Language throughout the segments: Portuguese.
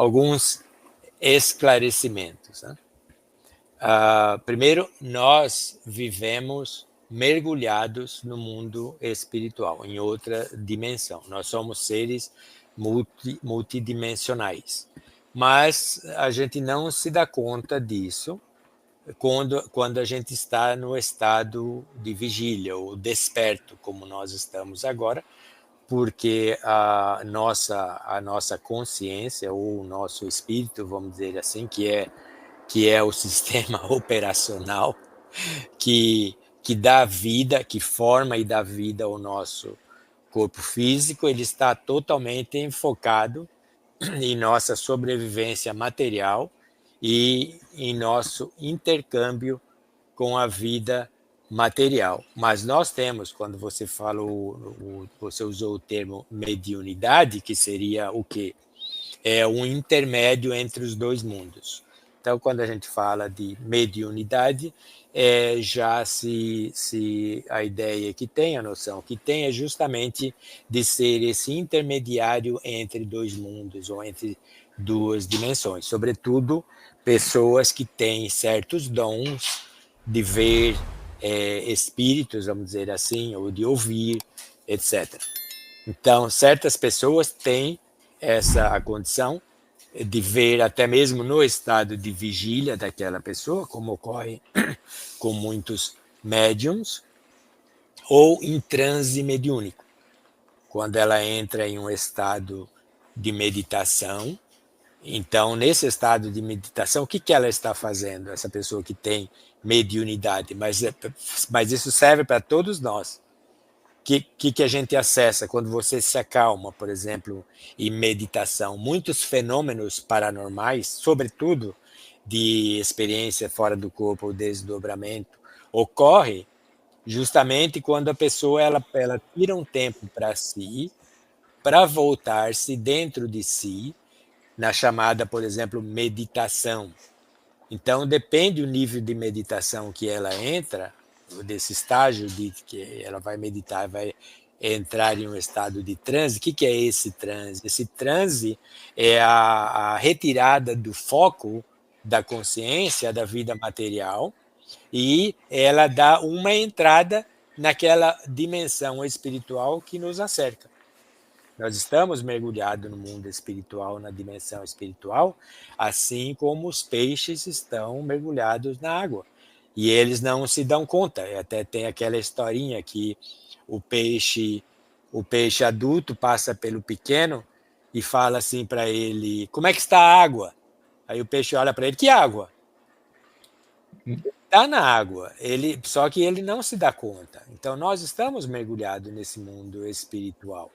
alguns esclarecimentos, né? Primeiro, nós vivemos mergulhados no mundo espiritual, em outra dimensão. Nós somos seres multidimensionais. Mas a gente não se dá conta disso quando a gente está no estado de vigília, ou desperto, como nós estamos agora, porque a nossa consciência, ou o nosso espírito, vamos dizer assim, que é o sistema operacional que dá vida, que forma e dá vida ao nosso corpo físico, ele está totalmente enfocado em nossa sobrevivência material e em nosso intercâmbio com a vida material. Mas nós temos, quando você falou, você usou o termo mediunidade, que seria o quê? É um intermédio entre os dois mundos. Então, quando a gente fala de mediunidade, já a ideia que tem, a noção que tem, é justamente de ser esse intermediário entre dois mundos, ou entre duas dimensões. Sobretudo, pessoas que têm certos dons de ver espíritos, vamos dizer assim, ou de ouvir, etc. Então, certas pessoas têm essa condição de ver até mesmo no estado de vigília daquela pessoa, como ocorre com muitos médiums, ou em transe mediúnico, quando ela entra em um estado de meditação. Então, nesse estado de meditação, o que ela está fazendo, essa pessoa que tem mediunidade? Mas isso serve para todos nós. Que a gente acessa quando você se acalma, por exemplo, em meditação? Muitos fenômenos paranormais, sobretudo de experiência fora do corpo, o desdobramento, ocorre justamente quando a pessoa ela tira um tempo para si, para voltar-se dentro de si, na chamada, por exemplo, meditação. Então, depende do nível de meditação que ela entra, desse estágio de que ela vai meditar, vai entrar em um estado de transe. O que é esse transe? Esse transe é a retirada do foco da consciência da vida material, e ela dá uma entrada naquela dimensão espiritual que nos acerca. Nós estamos mergulhados no mundo espiritual, na dimensão espiritual, assim como os peixes estão mergulhados na água. E eles não se dão conta. Até tem aquela historinha que o peixe adulto passa pelo pequeno e fala assim para ele: como é que está a água? Aí o peixe olha para ele: que água? Está na água, só que ele não se dá conta. Então nós estamos mergulhados nesse mundo espiritual.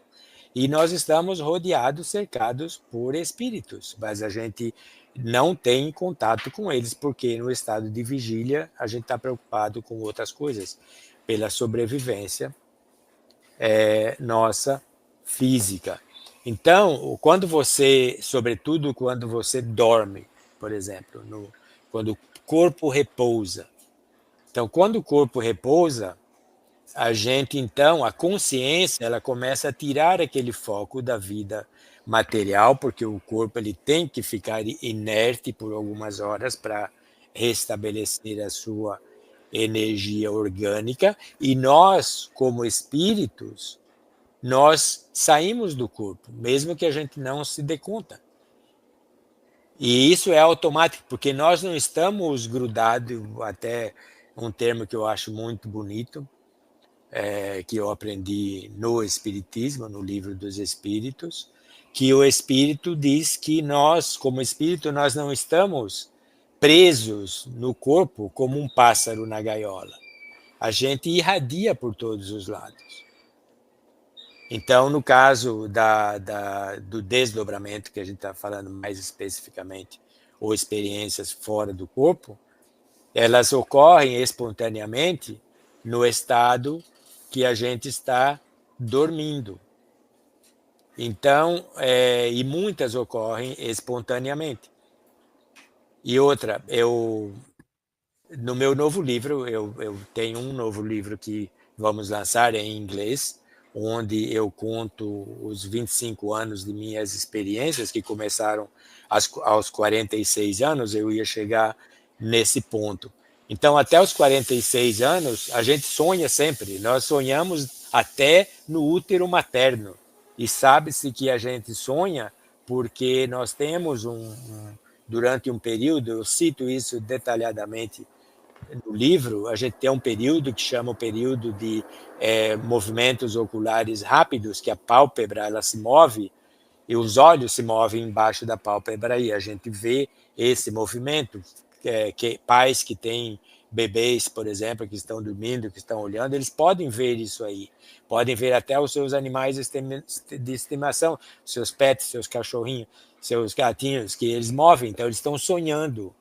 E nós estamos rodeados, cercados por espíritos, mas a gente não tem contato com eles, porque no estado de vigília a gente está preocupado com outras coisas, pela sobrevivência nossa física. Então, sobretudo quando você dorme, por exemplo, quando o corpo repousa. Então, quando o corpo repousa, a consciência, ela começa a tirar aquele foco da vida material, porque o corpo ele tem que ficar inerte por algumas horas para restabelecer a sua energia orgânica, e nós, como espíritos, nós saímos do corpo, mesmo que a gente não se dê conta. E isso é automático, porque nós não estamos grudados, até um termo que eu acho muito bonito, que eu aprendi no Espiritismo, no Livro dos Espíritos, que o Espírito diz que nós, como Espírito, nós não estamos presos no corpo como um pássaro na gaiola. A gente irradia por todos os lados. Então, no caso do desdobramento, que a gente está falando mais especificamente, ou experiências fora do corpo, elas ocorrem espontaneamente no estado que a gente está dormindo. Então, e muitas ocorrem espontaneamente. E outra, no meu novo livro, eu tenho um novo livro que vamos lançar em inglês, onde eu conto os 25 anos de minhas experiências, que começaram aos 46 anos, eu ia chegar nesse ponto. Então, até os 46 anos, a gente sonha sempre, nós sonhamos até no útero materno. E sabe-se que a gente sonha porque nós temos durante um período, eu cito isso detalhadamente no livro, a gente tem um período que chama o período de movimentos oculares rápidos, que a pálpebra ela se move e os olhos se movem embaixo da pálpebra e a gente vê esse movimento. Que pais que têm bebês, por exemplo, que estão dormindo, que estão olhando, eles podem ver isso aí. Podem ver até os seus animais de estimação, seus pets, seus cachorrinhos, seus gatinhos, que eles movem, então eles estão sonhando.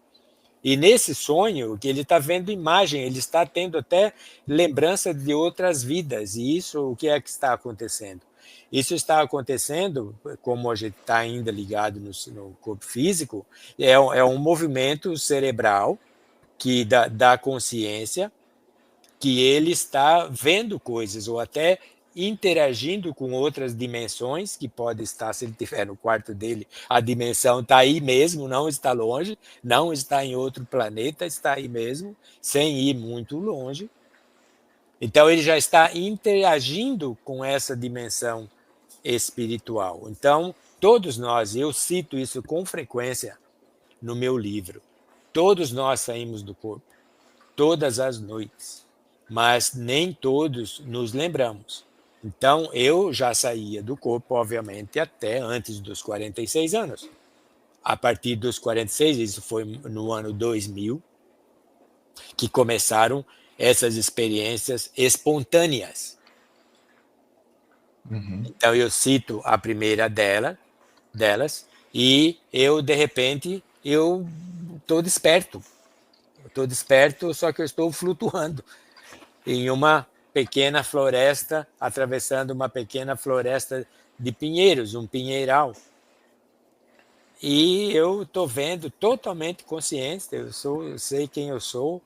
E nesse sonho, que ele está vendo imagem, ele está tendo até lembrança de outras vidas. E isso, o que é que está acontecendo? Isso está acontecendo, como a gente está ainda ligado no corpo físico, é um movimento cerebral que da consciência, que ele está vendo coisas ou até interagindo com outras dimensões, que pode estar, se ele estiver no quarto dele, a dimensão está aí mesmo, não está longe, não está em outro planeta, está aí mesmo, sem ir muito longe. Então, ele já está interagindo com essa dimensão espiritual. Então, todos nós, eu cito isso com frequência no meu livro, todos nós saímos do corpo, todas as noites, mas nem todos nos lembramos. Então, eu já saía do corpo, obviamente, até antes dos 46 anos. A partir dos 46, isso foi no ano 2000, que começaram essas experiências espontâneas. Então, eu cito a primeira delas, e eu, de repente, eu estou desperto. Estou desperto, só que eu estou flutuando em uma pequena floresta, atravessando uma pequena floresta de pinheiros, um pinheiral. E eu estou vendo totalmente consciente, eu sei quem eu sou,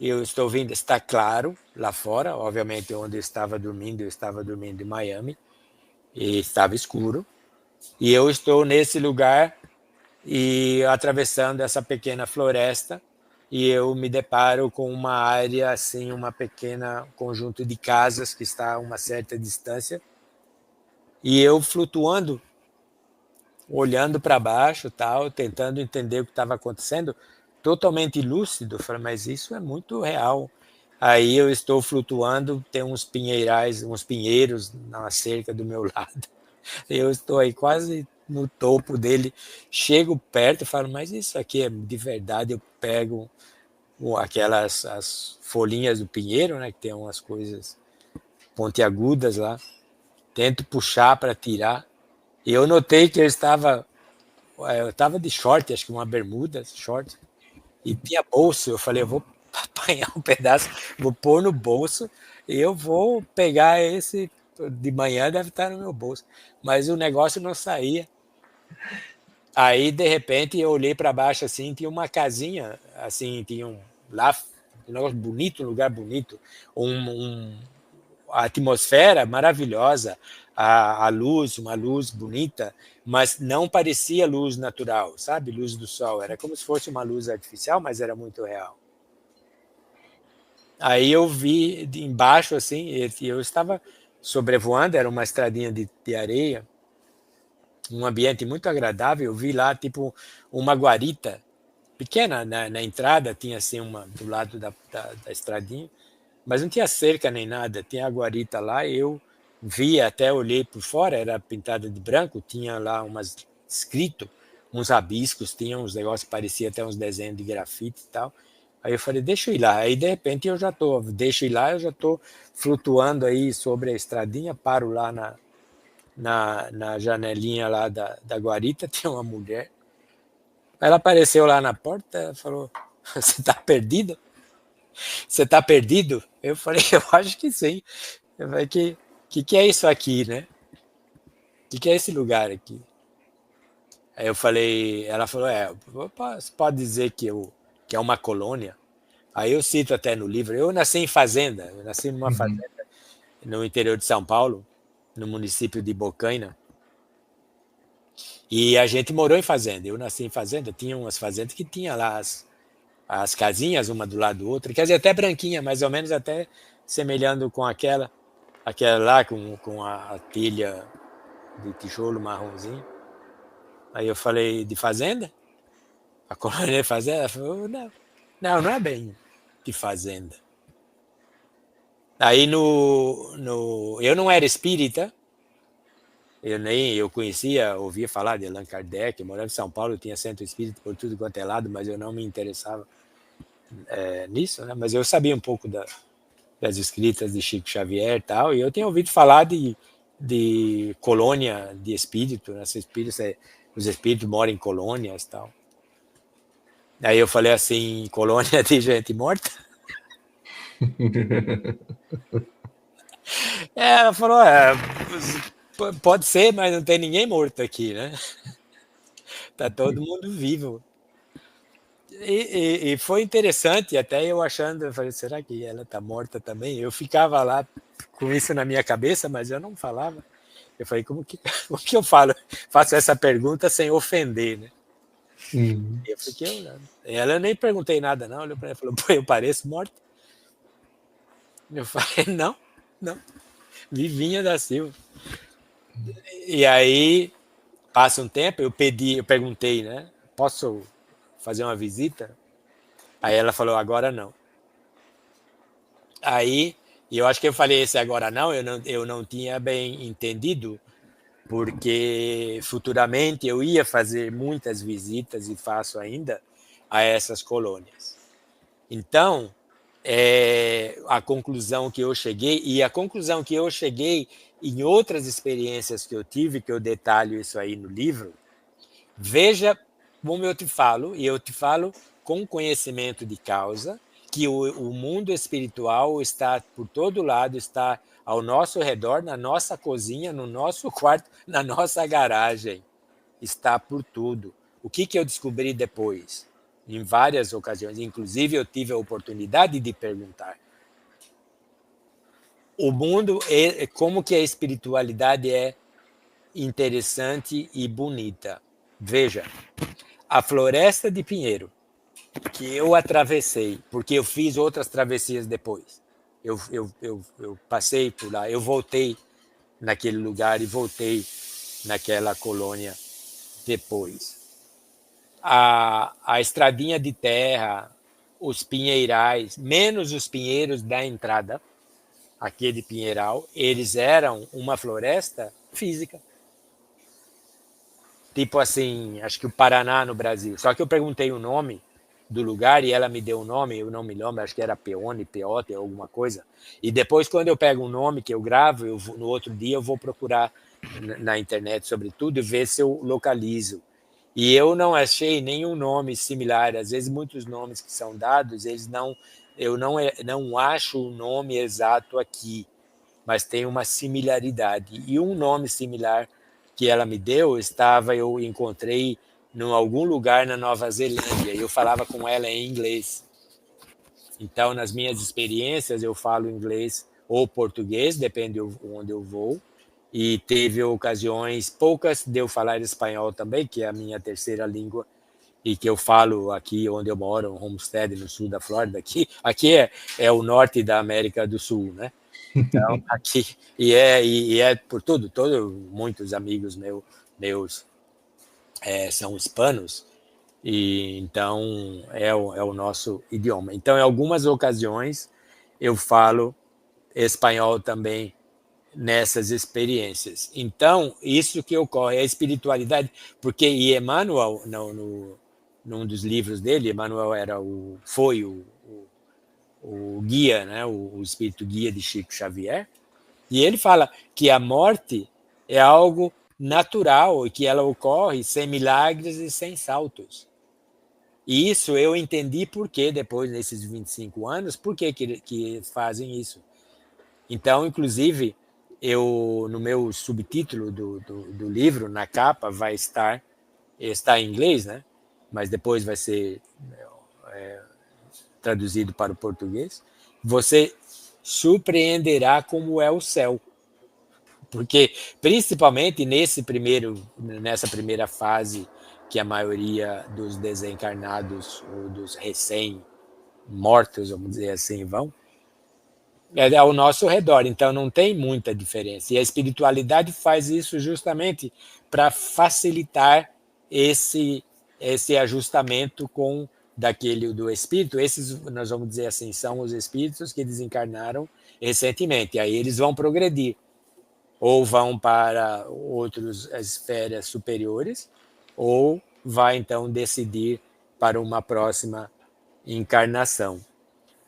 eu estou vendo, está claro lá fora, obviamente onde eu estava dormindo em Miami, e estava escuro, e eu estou nesse lugar e atravessando essa pequena floresta, e eu me deparo com uma área, assim, uma pequena conjunto de casas que está a uma certa distância, e eu flutuando, olhando para baixo, tal, tentando entender o que estava acontecendo, totalmente lúcido. Falei, mas isso é muito real. Aí eu estou flutuando, tem uns pinheirais, uns pinheiros na cerca do meu lado. Eu estou aí quase no topo dele, chego perto e falo, mas isso aqui é de verdade. Eu pego aquelas as folhinhas do pinheiro, né, que tem umas coisas pontiagudas lá, tento puxar para tirar, e eu notei que eu estava de short, acho que uma bermuda, short, e tinha bolso. Eu falei, eu vou apanhar um pedaço, vou pôr no bolso e eu vou pegar esse, de manhã deve estar no meu bolso, mas o negócio não saía. Aí, de repente, eu olhei para baixo assim, tinha uma casinha, assim, tinha lá, um negócio bonito, um lugar bonito, a atmosfera maravilhosa, a luz, uma luz bonita, mas não parecia luz natural, sabe? Luz do sol, era como se fosse uma luz artificial, mas era muito real. Aí eu vi de embaixo, assim, eu estava sobrevoando, era uma estradinha de areia, um ambiente muito agradável. Eu vi lá, tipo, uma guarita pequena na entrada, tinha assim uma do lado da estradinha, mas não tinha cerca nem nada, tinha a guarita lá. Eu vi, até olhei por fora, era pintada de branco, tinha lá umas escrito, uns rabiscos, tinha uns negócios que parecia até uns desenhos de grafite e tal. Aí eu falei, deixa eu ir lá. Aí de repente eu já tô, deixa eu ir lá, eu já tô flutuando aí sobre a estradinha, paro lá na janelinha lá da guarita, tem uma mulher. Ela apareceu lá na porta, falou, você tá perdido? Você tá perdido? Eu falei, eu acho que sim. Eu falei, que é isso aqui, né? Que é esse lugar aqui? Aí eu falei, ela falou, você pode dizer que é uma colônia. Aí eu cito até no livro, eu nasci em fazenda, eu nasci numa fazenda no interior de São Paulo, no município de Bocaina. E a gente morou em fazenda. Eu nasci em fazenda, tinha umas fazendas que tinha lá as casinhas, uma do lado do outro, quer dizer, até branquinha, mais ou menos até semelhando com aquela lá com a telha de tijolo marronzinho. Aí eu falei, de fazenda? A colônia de fazenda? Ela falou, não, não é bem de fazenda. Aí eu não era espírita, eu conhecia, ouvia falar de Allan Kardec, eu morava em São Paulo, eu tinha centro espírita por tudo quanto é lado, mas eu não me interessava nisso, né? Mas eu sabia um pouco das escritas de Chico Xavier e tal, e eu tinha ouvido falar de colônia de espírito, né? Os espíritos moram em colônias e tal. Aí eu falei assim, colônia de gente morta? Ela falou, pode ser, mas não tem ninguém morto aqui, né? Tá todo mundo vivo. E foi interessante, até eu achando, eu falei, será que ela tá morta também? Eu ficava lá com isso na minha cabeça, mas eu não falava. Eu falei, como que eu faço essa pergunta sem ofender, né? Eu fiquei olhando. Ela, eu nem perguntei nada, não. Olhou para ela e falou, pô, eu pareço morto? Eu falei, não, Vivinha da Silva. E aí, passa um tempo, eu perguntei, né? Posso fazer uma visita? Aí ela falou, agora não. Aí, eu acho que eu falei esse agora não, eu não tinha bem entendido, porque futuramente eu ia fazer muitas visitas, e faço ainda, a essas colônias. Então, a conclusão que eu cheguei, e a conclusão que eu cheguei em outras experiências que eu tive, que eu detalho isso aí no livro, veja como eu te falo, e eu te falo com conhecimento de causa, que o mundo espiritual está por todo lado, está ao nosso redor, na nossa cozinha, no nosso quarto, na nossa garagem. Está por tudo. O que eu descobri depois? Em várias ocasiões, inclusive eu tive a oportunidade de perguntar. O mundo, como que a espiritualidade é interessante e bonita. Veja, a floresta de Pinheiro, que eu atravessei, porque eu fiz outras travessias depois. Eu passei por lá, eu voltei naquele lugar e voltei naquela colônia depois. A estradinha de terra, os pinheirais, menos os pinheiros da entrada, aqui de Pinheiral, eles eram uma floresta física. Tipo assim, acho que o Paraná no Brasil. Só que eu perguntei o nome do lugar e ela me deu o nome, eu não me lembro, acho que era Peone, Peote, alguma coisa. E depois, quando eu pego um nome que eu gravo, no outro dia eu vou procurar na internet sobre tudo e ver se eu localizo. E eu não achei nenhum nome similar. Às vezes, muitos nomes que são dados, eu não acho o nome exato aqui, mas tem uma similaridade. E um nome similar que ela me deu, eu encontrei em algum lugar na Nova Zelândia, e eu falava com ela em inglês. Então, nas minhas experiências, eu falo inglês ou português, depende de onde eu vou, e teve ocasiões, poucas, de eu falar espanhol também, que é a minha terceira língua, e que eu falo aqui onde eu moro, em Homestead, no sul da Flórida. Aqui é o norte da América do Sul, né? Então, aqui, e é por tudo, muitos amigos meus são hispanos, e então é o nosso idioma. Então, em algumas ocasiões, eu falo espanhol também nessas experiências. Então, isso que ocorre, a espiritualidade, porque Emmanuel, num dos livros dele, Emmanuel foi o guia, né, o espírito guia de Chico Xavier, e ele fala que a morte é algo natural e que ela ocorre sem milagres e sem saltos. E isso eu entendi por que depois, nesses 25 anos, por que fazem isso. Então, inclusive, no meu subtítulo do livro, na capa, está em inglês, né? Mas depois vai ser traduzido para o português. Você surpreenderá como é o céu. Porque, principalmente nessa primeira fase, que a maioria dos desencarnados ou dos recém-mortos, vamos dizer assim, vão, é ao nosso redor, então não tem muita diferença. E a espiritualidade faz isso justamente para facilitar esse ajustamento com daquele do espírito. Esses, nós vamos dizer assim, são os espíritos que desencarnaram recentemente. Aí eles vão progredir, ou vão para outras esferas superiores, ou vai então decidir para uma próxima encarnação.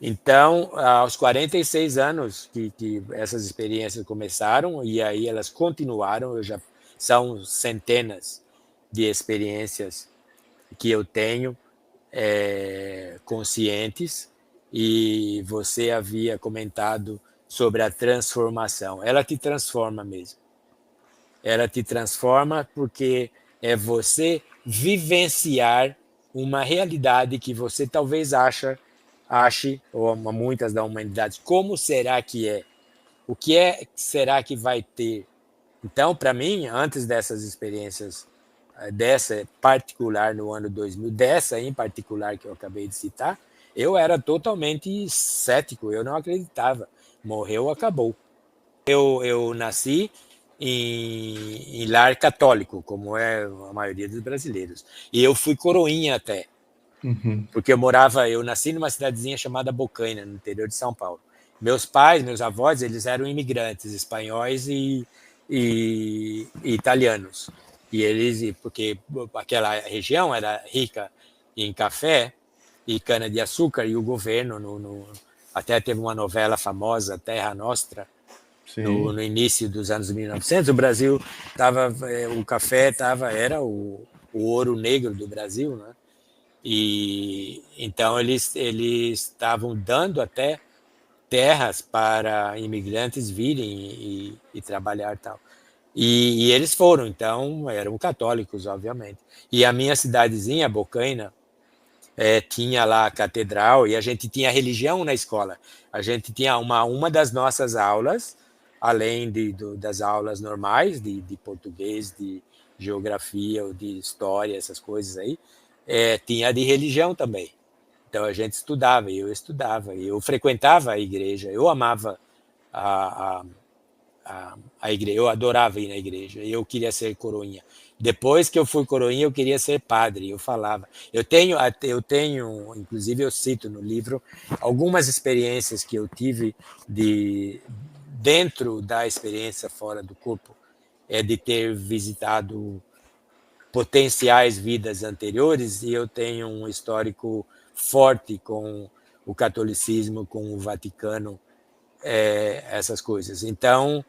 Então, aos 46 anos que essas experiências começaram, e aí elas continuaram, são centenas de experiências que eu tenho conscientes, e você havia comentado sobre a transformação. Ela te transforma mesmo. Ela te transforma porque é você vivenciar uma realidade que você talvez ache, ou muitas da humanidade, como será que é? O que será que vai ter? Então, para mim, antes dessas experiências, dessa particular no ano 2000, dessa em particular que eu acabei de citar, eu era totalmente cético, eu não acreditava. Morreu, acabou. Eu nasci em lar católico, como é a maioria dos brasileiros. E eu fui coroinha até. Porque eu nasci numa cidadezinha chamada Bocaina, no interior de São Paulo. Meus avós, eles eram imigrantes espanhóis e italianos. Porque aquela região era rica em café e cana-de-açúcar, e o governo, até teve uma novela famosa, Terra Nostra, no início dos anos 1900, o Brasil o café era o ouro negro do Brasil, né? E então eles estavam dando até terras para imigrantes virem e trabalhar, tal. E eles foram, então eram católicos, obviamente. E a minha cidadezinha, Bocaina, tinha lá a catedral, e a gente tinha religião na escola. A gente tinha uma das nossas aulas, além das aulas normais de português, de geografia ou de história, essas coisas aí, tinha de religião também. Então a gente estudava, eu frequentava a igreja, eu amava a, a igreja, eu adorava ir na igreja, eu queria ser coroinha. Depois que eu fui coroinha, eu queria ser padre, eu falava. Inclusive eu cito no livro, algumas experiências que eu tive dentro da experiência fora do corpo, de ter visitado potenciais vidas anteriores, e eu tenho um histórico forte com o catolicismo, com o Vaticano, essas coisas. Então,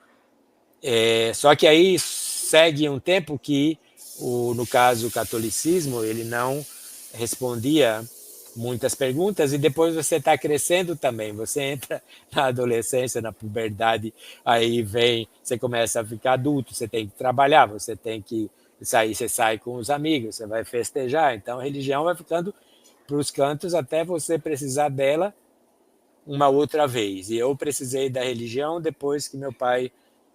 só que aí segue um tempo que, no caso, o catolicismo, ele não respondia muitas perguntas, e depois você está crescendo também, você entra na adolescência, na puberdade, aí você começa a ficar adulto, você tem que trabalhar, você tem que sair, você sai com os amigos, você vai festejar, então a religião vai ficando para os cantos até você precisar dela uma outra vez. E eu precisei da religião depois que meu pai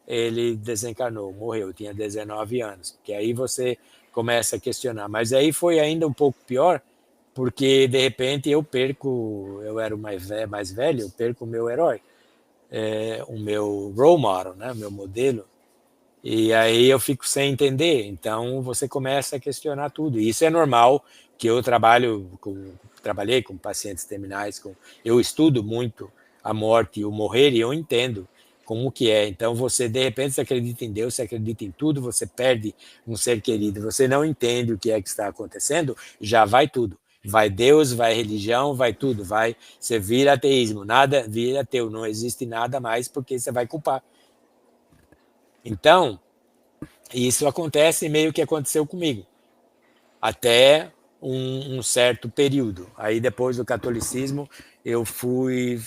ele desencarnou, morreu, tinha 19 anos, que aí você começa a questionar. Mas aí foi ainda um pouco pior, porque de repente eu era o mais velho, eu perco o meu herói, o meu role model, né, o meu modelo, e aí eu fico sem entender. Então você começa a questionar tudo. E isso é normal, que eu trabalhei com pacientes terminais, eu estudo muito a morte e o morrer, e eu entendo como que é. Então você, de repente, você acredita em Deus, você acredita em tudo, você perde um ser querido, você não entende o que é que está acontecendo, já vai tudo. Vai Deus, vai religião, vai tudo, você vira ateísmo, nada vira ateu, não existe nada mais, porque você vai culpar. Então, isso acontece, meio que aconteceu comigo, até um certo período. Aí depois do catolicismo, eu fui,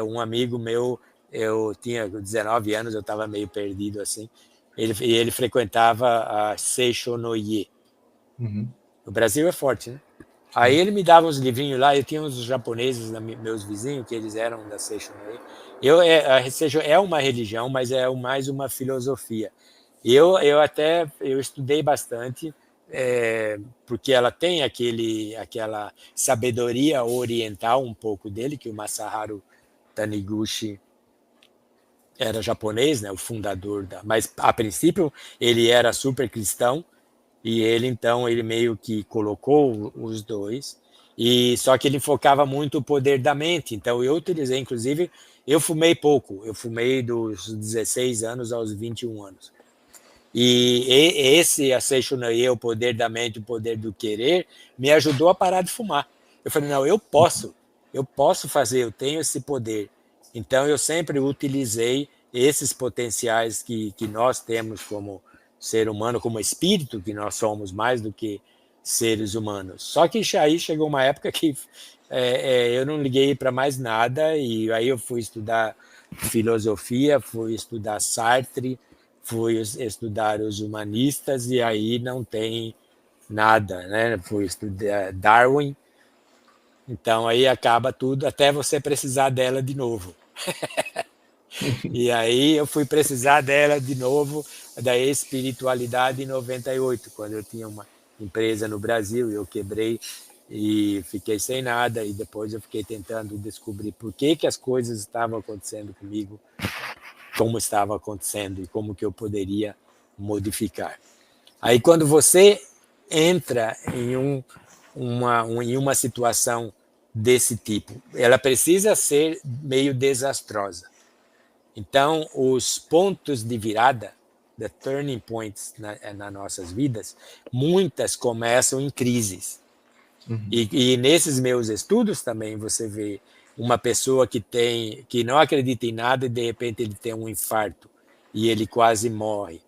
um amigo meu, eu tinha 19 anos, eu estava meio perdido assim, ele frequentava a Seishonoye. O Brasil é forte, né? Aí ele me dava uns livrinhos lá, eu tinha uns japoneses, meus vizinhos, que eles eram da Seishonei. A Seishonei é uma religião, mas é mais uma filosofia. Eu estudei bastante, porque ela tem aquela sabedoria oriental um pouco dele, que o Masaharu Taniguchi era japonês, né, o fundador mas a princípio ele era super cristão, e ele meio que colocou os dois, e só que ele focava muito o poder da mente. Então eu utilizei, inclusive, eu fumei pouco, eu fumei dos 16 anos aos 21 anos. E esse Seishunai, o poder da mente, o poder do querer, me ajudou a parar de fumar. Eu falei, não, eu posso fazer, eu tenho esse poder. Então eu sempre utilizei esses potenciais que nós temos como ser humano, como espírito, que nós somos mais do que seres humanos. Só que aí chegou uma época que eu não liguei para mais nada, e aí eu fui estudar filosofia, fui estudar Sartre, fui estudar os humanistas, e aí não tem nada, né? Fui estudar Darwin, então aí acaba tudo até você precisar dela de novo. E aí eu fui precisar dela de novo, da espiritualidade, em 98, quando eu tinha uma empresa no Brasil, eu quebrei e fiquei sem nada, e depois eu fiquei tentando descobrir por que as coisas estavam acontecendo comigo, como estava acontecendo e como que eu poderia modificar. Aí quando você entra em uma situação desse tipo, ela precisa ser meio desastrosa. Então, os pontos de virada, the turning points nas nossas vidas, muitas começam em crises. E nesses meus estudos também você vê uma pessoa que não acredita em nada, e de repente ele tem um infarto e ele quase morre.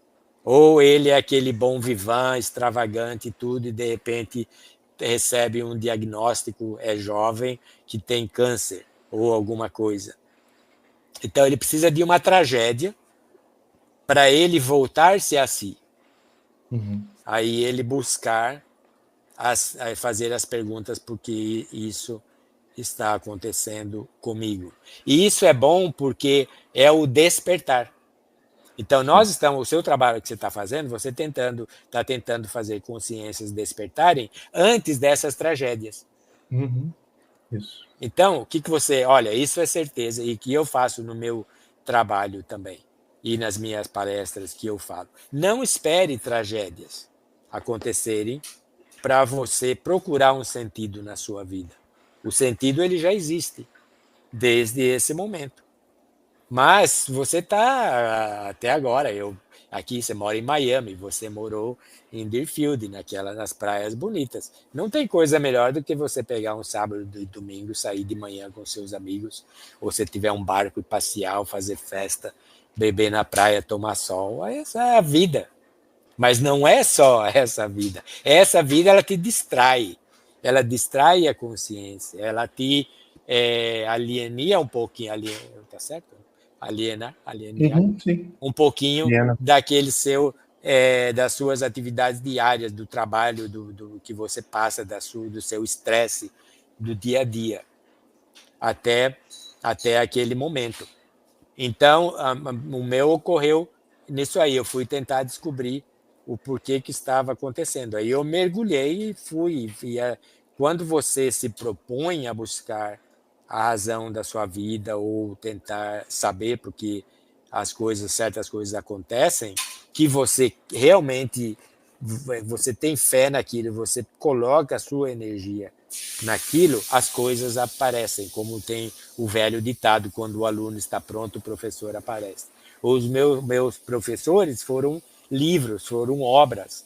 Ou ele é aquele bom vivant, extravagante e tudo, e de repente recebe um diagnóstico, é jovem, que tem câncer ou alguma coisa. Então ele precisa de uma tragédia para ele voltar-se a si. Aí ele buscar fazer as perguntas por que isso está acontecendo comigo. E isso é bom porque é o despertar. Então o seu trabalho que você está fazendo, você está tentando fazer consciências despertarem antes dessas tragédias. Isso. Então, o que você, olha, isso é certeza, e que eu faço no meu trabalho também, e nas minhas palestras que eu falo. Não espere tragédias acontecerem para você procurar um sentido na sua vida. O sentido ele já existe desde esse momento. Mas você está até agora, aqui você mora em Miami, você morou em Deerfield, nas praias bonitas. Não tem coisa melhor do que você pegar um sábado e domingo, sair de manhã com seus amigos, ou se tiver um barco e passear, fazer festa, beber na praia, tomar sol. Essa é a vida. Mas não é só essa vida. Essa vida ela te distrai. Ela distrai a consciência. Ela te aliena um pouquinho. Tá certo? Alienar Sim. um pouquinho Aliena. daquele das suas atividades diárias, do trabalho, do que você passa, do seu estresse do dia a dia, até aquele momento. Então, o meu ocorreu nisso aí. Eu fui tentar descobrir o porquê que estava acontecendo. Aí eu mergulhei e fui. Quando você se propõe a buscar a razão da sua vida, ou tentar saber por que certas coisas acontecem, que você realmente você tem fé naquilo, você coloca a sua energia naquilo, as coisas aparecem, como tem o velho ditado: quando o aluno está pronto, o professor aparece. Os meus professores foram livros, foram obras.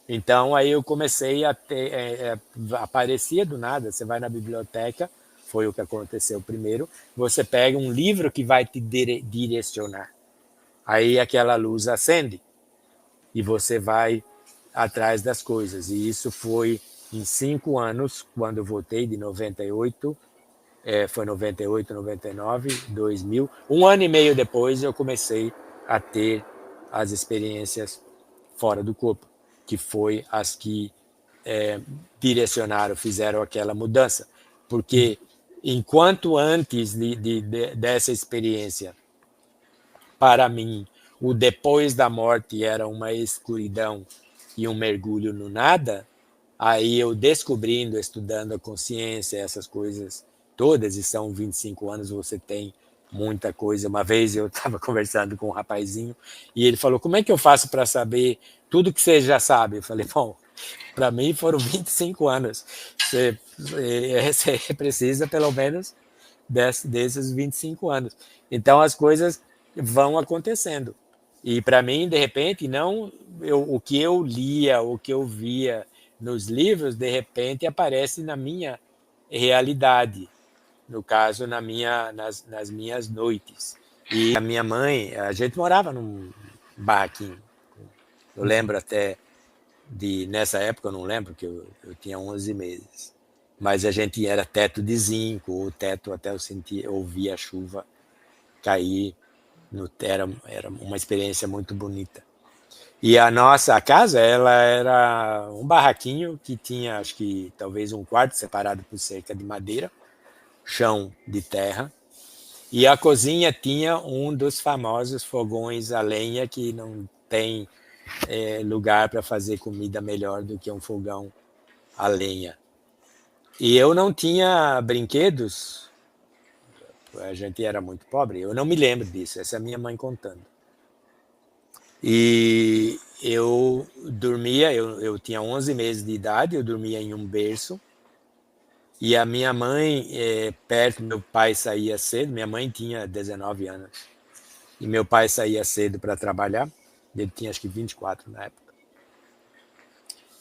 Então aí eu comecei a ter, aparecia do nada, você vai na biblioteca, foi o que aconteceu primeiro, você pega um livro que vai te direcionar. Aí aquela luz acende e você vai atrás das coisas. E isso foi em 5 anos, quando eu voltei de 98, foi 98, 99, 2000. 1 ano e meio depois eu comecei a ter as experiências fora do corpo, que foi as que direcionaram, fizeram aquela mudança. Porque enquanto antes dessa experiência, para mim, o depois da morte era uma escuridão e um mergulho no nada, aí eu descobrindo, estudando a consciência, essas coisas todas, e são 25 anos, você tem muita coisa. Uma vez eu estava conversando com um rapazinho e ele falou, como é que eu faço para saber tudo que você já sabe? Eu falei, bom, para mim foram 25 anos. Você precisa pelo menos desses 25 anos. Então as coisas vão acontecendo. E para mim, de repente, não o que eu lia, o que eu via nos livros, de repente aparece na minha realidade. No caso, nas minhas noites. E a minha mãe, a gente morava num barraquinho. Eu lembro até nessa época, eu não lembro, que eu tinha 11 meses. Mas a gente era teto de zinco, o teto até eu ouvia a chuva cair. Era uma experiência muito bonita. E a nossa casa, ela era um barraquinho que tinha, acho que talvez um quarto separado por cerca de madeira, chão de terra, e a cozinha tinha um dos famosos fogões a lenha, que não tem lugar para fazer comida melhor do que um fogão a lenha. E eu não tinha brinquedos, a gente era muito pobre, eu não me lembro disso, essa é a minha mãe contando. E eu dormia, eu tinha 11 meses de idade, eu dormia em um berço, e a minha mãe, perto, meu pai saía cedo, minha mãe tinha 19 anos, e meu pai saía cedo para trabalhar, ele tinha acho que 24 na época,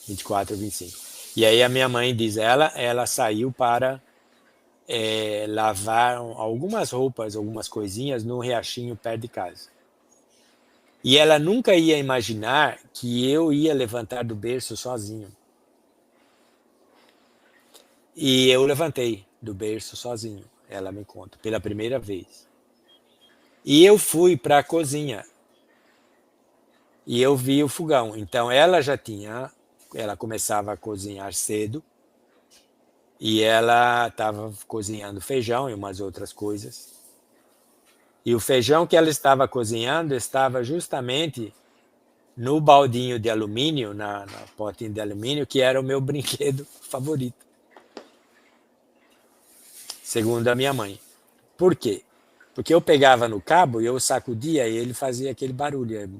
24 ou 25. E aí a minha mãe diz, ela saiu para lavar algumas roupas, algumas coisinhas no riachinho perto de casa. E ela nunca ia imaginar que eu ia levantar do berço sozinho. E eu levantei do berço sozinho, ela me conta, pela primeira vez. E eu fui para a cozinha. E eu vi o fogão. Então ela começava a cozinhar cedo. E ela estava cozinhando feijão e umas outras coisas. E o feijão que ela estava cozinhando estava justamente no baldinho de alumínio, na potinha de alumínio, que era o meu brinquedo favorito, segundo a minha mãe. Por quê? Porque eu pegava no cabo e eu sacudia e ele fazia aquele barulho.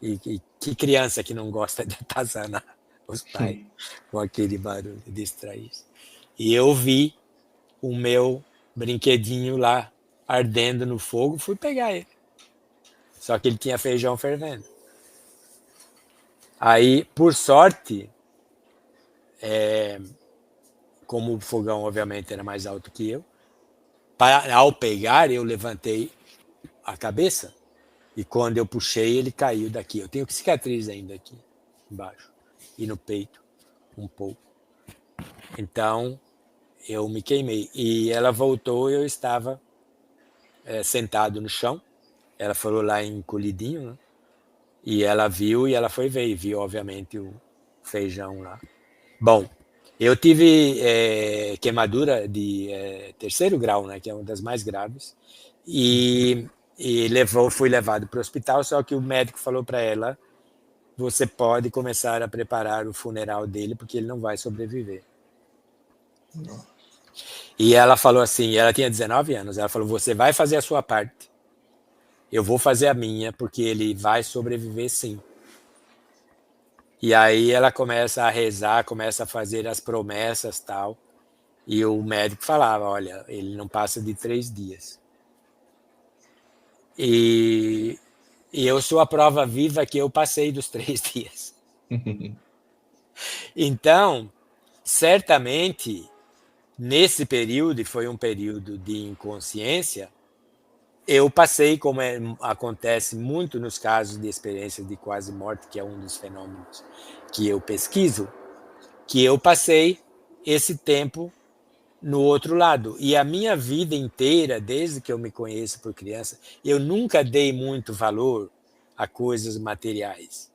E que criança que não gosta de atazanar os pais com aquele barulho, distrair. E eu vi o meu brinquedinho lá ardendo no fogo, fui pegar ele. Só que ele tinha feijão fervendo. Aí, por sorte, como o fogão obviamente era mais alto que eu, ao pegar eu levantei a cabeça e quando eu puxei ele caiu daqui. Eu tenho cicatriz ainda aqui embaixo e no peito um pouco. Então eu me queimei e ela voltou e eu estava sentado no chão. Ela falou lá encolhidinho, né? E ela viu e ela foi ver e viu obviamente o feijão lá. Bom, eu tive queimadura de terceiro grau, né, que é uma das mais graves, e fui levado para o hospital, só que o médico falou para ela, você pode começar a preparar o funeral dele, porque ele não vai sobreviver. Não. E ela falou assim, ela tinha 19 anos, ela falou, você vai fazer a sua parte, eu vou fazer a minha, porque ele vai sobreviver sim. E aí ela começa a rezar, começa a fazer as promessas tal. E o médico falava, olha, ele não passa de 3 dias. E eu sou a prova viva que eu passei dos 3 dias. Então, certamente, nesse período, e foi um período de inconsciência, eu passei, como acontece muito nos casos de experiências de quase morte, que é um dos fenômenos que eu pesquiso, que eu passei esse tempo no outro lado. E a minha vida inteira, desde que eu me conheço por criança, eu nunca dei muito valor a coisas materiais.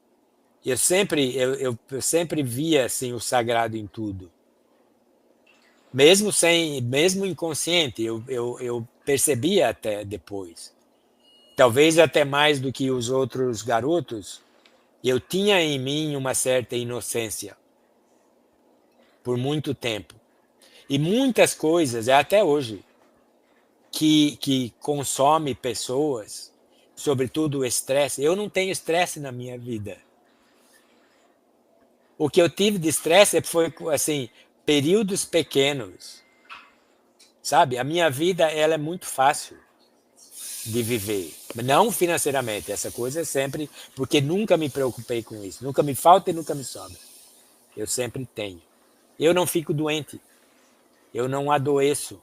Eu sempre via assim, o sagrado em tudo. Mesmo inconsciente, eu percebia até depois. Talvez até mais do que os outros garotos, eu tinha em mim uma certa inocência por muito tempo. E muitas coisas, até hoje, que consome pessoas, sobretudo o estresse. Eu não tenho estresse na minha vida. O que eu tive de estresse foi assim, períodos pequenos. Sabe? A minha vida ela é muito fácil de viver. Não financeiramente, essa coisa é sempre, porque nunca me preocupei com isso. Nunca me falta e nunca me sobra. Eu sempre tenho. Eu não fico doente. Eu não adoeço.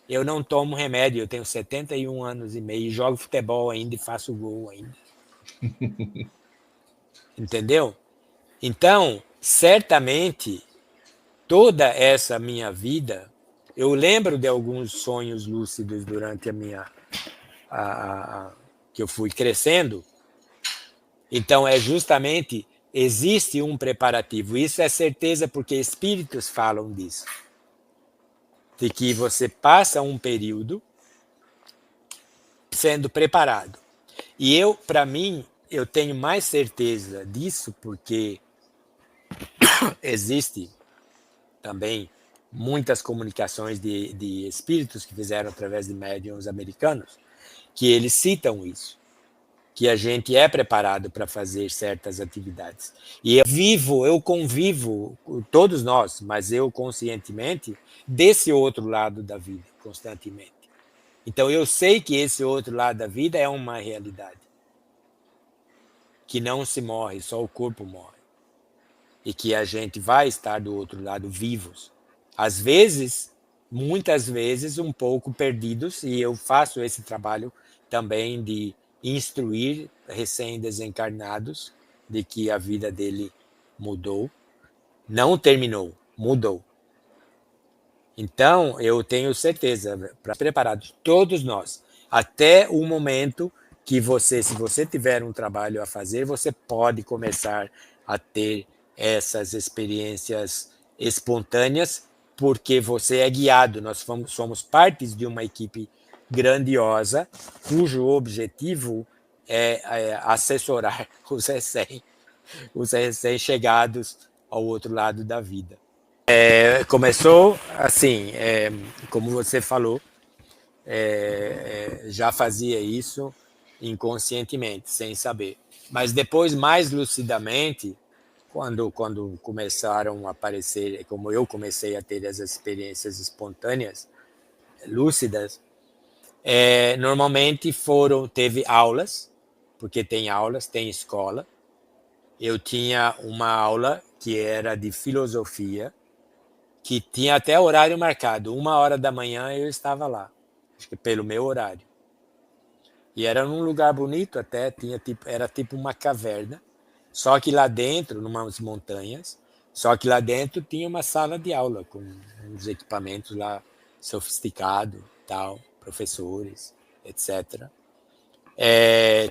Eu não tomo remédio. Eu tenho 71 anos e meio, jogo futebol ainda e faço gol ainda. Entendeu? Então, certamente, toda essa minha vida, eu lembro de alguns sonhos lúcidos durante a minha que eu fui crescendo. Então, é justamente, existe um preparativo. Isso é certeza porque espíritos falam disso. De que você passa um período sendo preparado. E para mim, eu tenho mais certeza disso porque existe também muitas comunicações de espíritos que fizeram através de médiuns americanos, que eles citam isso. Que a gente é preparado para fazer certas atividades. E eu convivo, todos nós, mas eu conscientemente, desse outro lado da vida, constantemente. Então eu sei que esse outro lado da vida é uma realidade. Que não se morre, só o corpo morre. E que a gente vai estar do outro lado vivos. Às vezes, muitas vezes, um pouco perdidos, e eu faço esse trabalho também de instruir recém-desencarnados de que a vida dele mudou. Não terminou, mudou. Então, eu tenho certeza, preparados, todos nós, até o momento que se você tiver um trabalho a fazer, você pode começar a ter essas experiências espontâneas, porque você é guiado. Nós somos partes de uma equipe grandiosa, cujo objetivo é assessorar os recém-chegados ao outro lado da vida. Começou assim, como você falou, já fazia isso inconscientemente, sem saber. Mas depois, mais lucidamente, quando começaram a aparecer, como eu comecei a ter as experiências espontâneas, lúcidas, normalmente teve aulas, porque tem aulas, tem escola. Eu tinha uma aula que era de filosofia, que tinha até horário marcado. 1h da manhã eu estava lá, acho que pelo meu horário. E era num lugar bonito até, era tipo uma caverna, só que lá dentro, numas montanhas, só que lá dentro tinha uma sala de aula com uns equipamentos lá sofisticados, tal, professores, etc.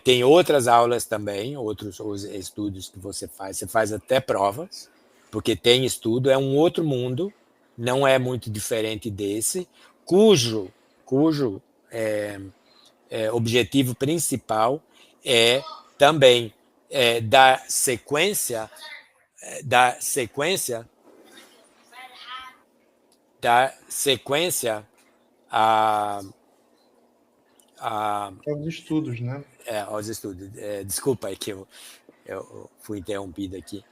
Tem outras aulas também, outros estudos que você faz até provas, porque tem estudo, é um outro mundo, não é muito diferente desse, cujo objetivo principal é também dar sequência Os estudos, né? Aos estudos. Desculpa aí que eu fui interrompido aqui.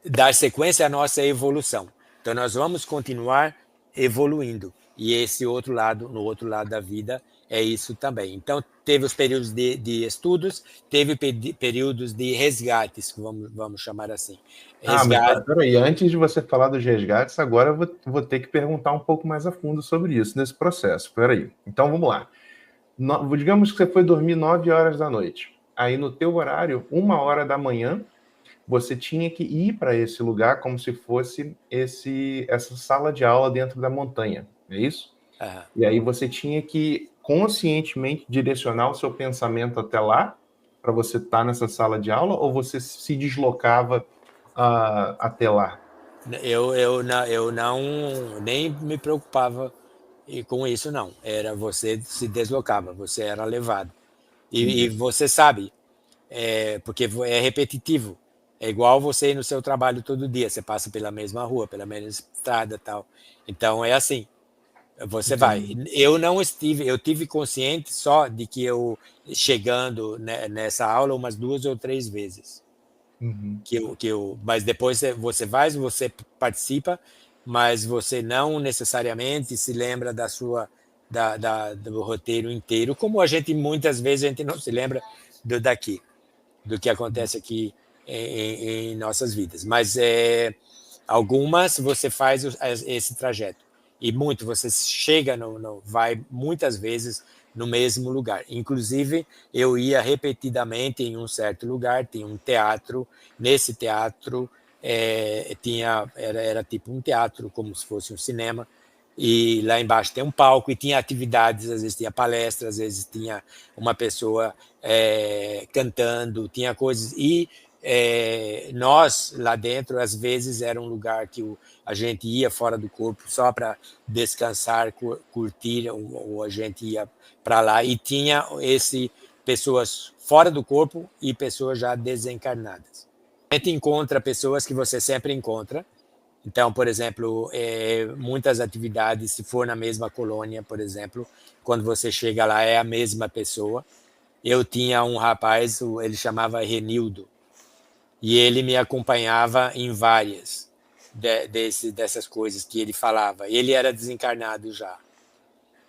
Dar sequência à nossa evolução. Então, nós vamos continuar evoluindo. E esse outro lado, no outro lado da vida, é isso também. Então, teve os períodos de estudos, teve períodos de resgates, vamos chamar assim. Mas peraí, antes de você falar dos resgates, agora eu vou ter que perguntar um pouco mais a fundo sobre isso, nesse processo. Peraí. Então, vamos lá. Digamos que você foi dormir 9h da noite. Aí, no teu horário, 1h da manhã, você tinha que ir para esse lugar como se fosse essa sala de aula dentro da montanha, é isso? E aí você tinha que conscientemente direcionar o seu pensamento até lá para você estar nessa sala de aula, ou você se deslocava até lá? Eu não nem me preocupava com isso, não. Era você se deslocava, você era levado. E Entendi. você sabe, porque é repetitivo. É igual você ir no seu trabalho todo dia, você passa pela mesma rua, pela mesma estrada, tal. Então é assim, você vai. Entendi. Eu tive consciente só de que eu chegando nessa aula umas 2 ou 3 vezes. Uhum. Mas depois você vai, você participa, mas você não necessariamente se lembra do roteiro inteiro, como a gente muitas vezes a gente não se lembra do que acontece aqui em nossas vidas. Mas algumas você faz esse trajeto e muito você chega vai muitas vezes no mesmo lugar. Inclusive eu ia repetidamente em um certo lugar, tinha um teatro. Nesse teatro era tipo um teatro, como se fosse um cinema, e lá embaixo tem um palco e tinha atividades, às vezes tinha palestras, às vezes tinha uma pessoa cantando, tinha coisas. E nós lá dentro, às vezes era um lugar que a gente ia fora do corpo só para descansar, curtir, ou a gente ia para lá e tinha pessoas fora do corpo e pessoas já desencarnadas. A gente encontra pessoas que você sempre encontra. Então, por exemplo, muitas atividades, se for na mesma colônia, por exemplo, quando você chega lá é a mesma pessoa. Eu tinha um rapaz, ele chamava Renildo, e ele me acompanhava em várias dessas coisas que ele falava. Ele era desencarnado já.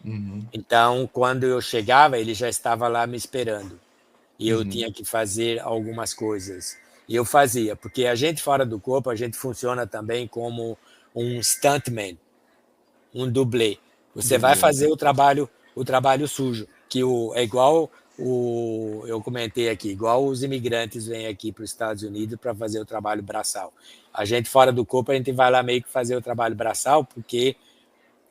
Uhum. Então, quando eu chegava, ele já estava lá me esperando. E eu Uhum. tinha que fazer algumas coisas. E eu fazia, porque a gente fora do corpo, a gente funciona também como um stuntman, um dublê. Você vai Dublê. fazer o trabalho sujo, é igual eu comentei aqui, igual os imigrantes vêm aqui para os Estados Unidos para fazer o trabalho braçal. A gente fora do corpo, a gente vai lá meio que fazer o trabalho braçal, porque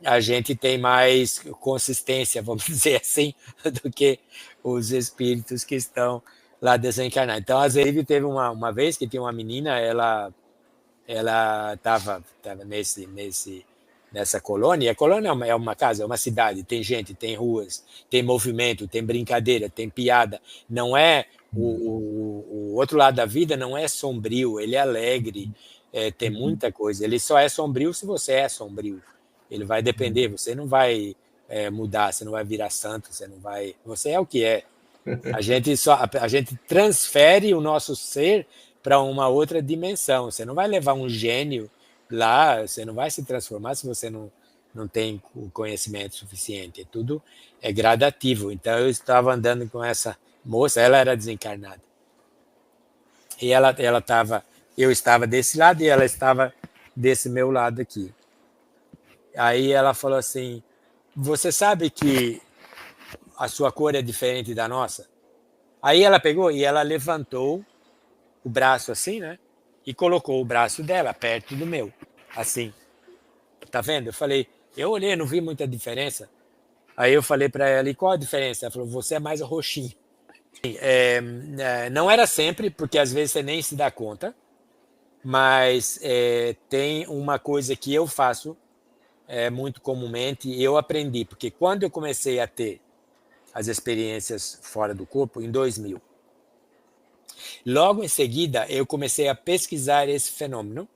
a gente tem mais consistência, vamos dizer assim, do que os espíritos que estão lá desencarnados. Então, às vezes, teve uma vez que tinha uma menina, ela estava nessa colônia. A colônia é uma casa, é uma cidade, tem gente, tem ruas, tem movimento, tem brincadeira, tem piada. Não é o outro lado da vida não é sombrio, ele é alegre, tem Uhum. muita coisa. Ele só é sombrio se você é sombrio. Ele vai depender, você não vai mudar, você não vai virar santo, você não vai, você é o que é. A gente transfere o nosso ser para uma outra dimensão. Você não vai levar um gênio lá, você não vai se transformar se você não tem o conhecimento suficiente. Tudo é gradativo. Então eu estava andando com essa moça, ela era desencarnada. E eu estava desse lado e ela estava desse meu lado aqui. Aí ela falou assim: "Você sabe que a sua cor é diferente da nossa?" Aí ela pegou e ela levantou o braço assim, né? E colocou o braço dela perto do meu, assim. Tá vendo? Eu olhei, não vi muita diferença. Aí eu falei para ela: "E qual a diferença?" Ela falou: "Você é mais roxinho." Não era sempre, porque às vezes você nem se dá conta, mas tem uma coisa que eu faço muito comumente e eu aprendi, porque quando eu comecei a ter as experiências fora do corpo, em 2000, logo em seguida eu comecei a pesquisar esse fenômeno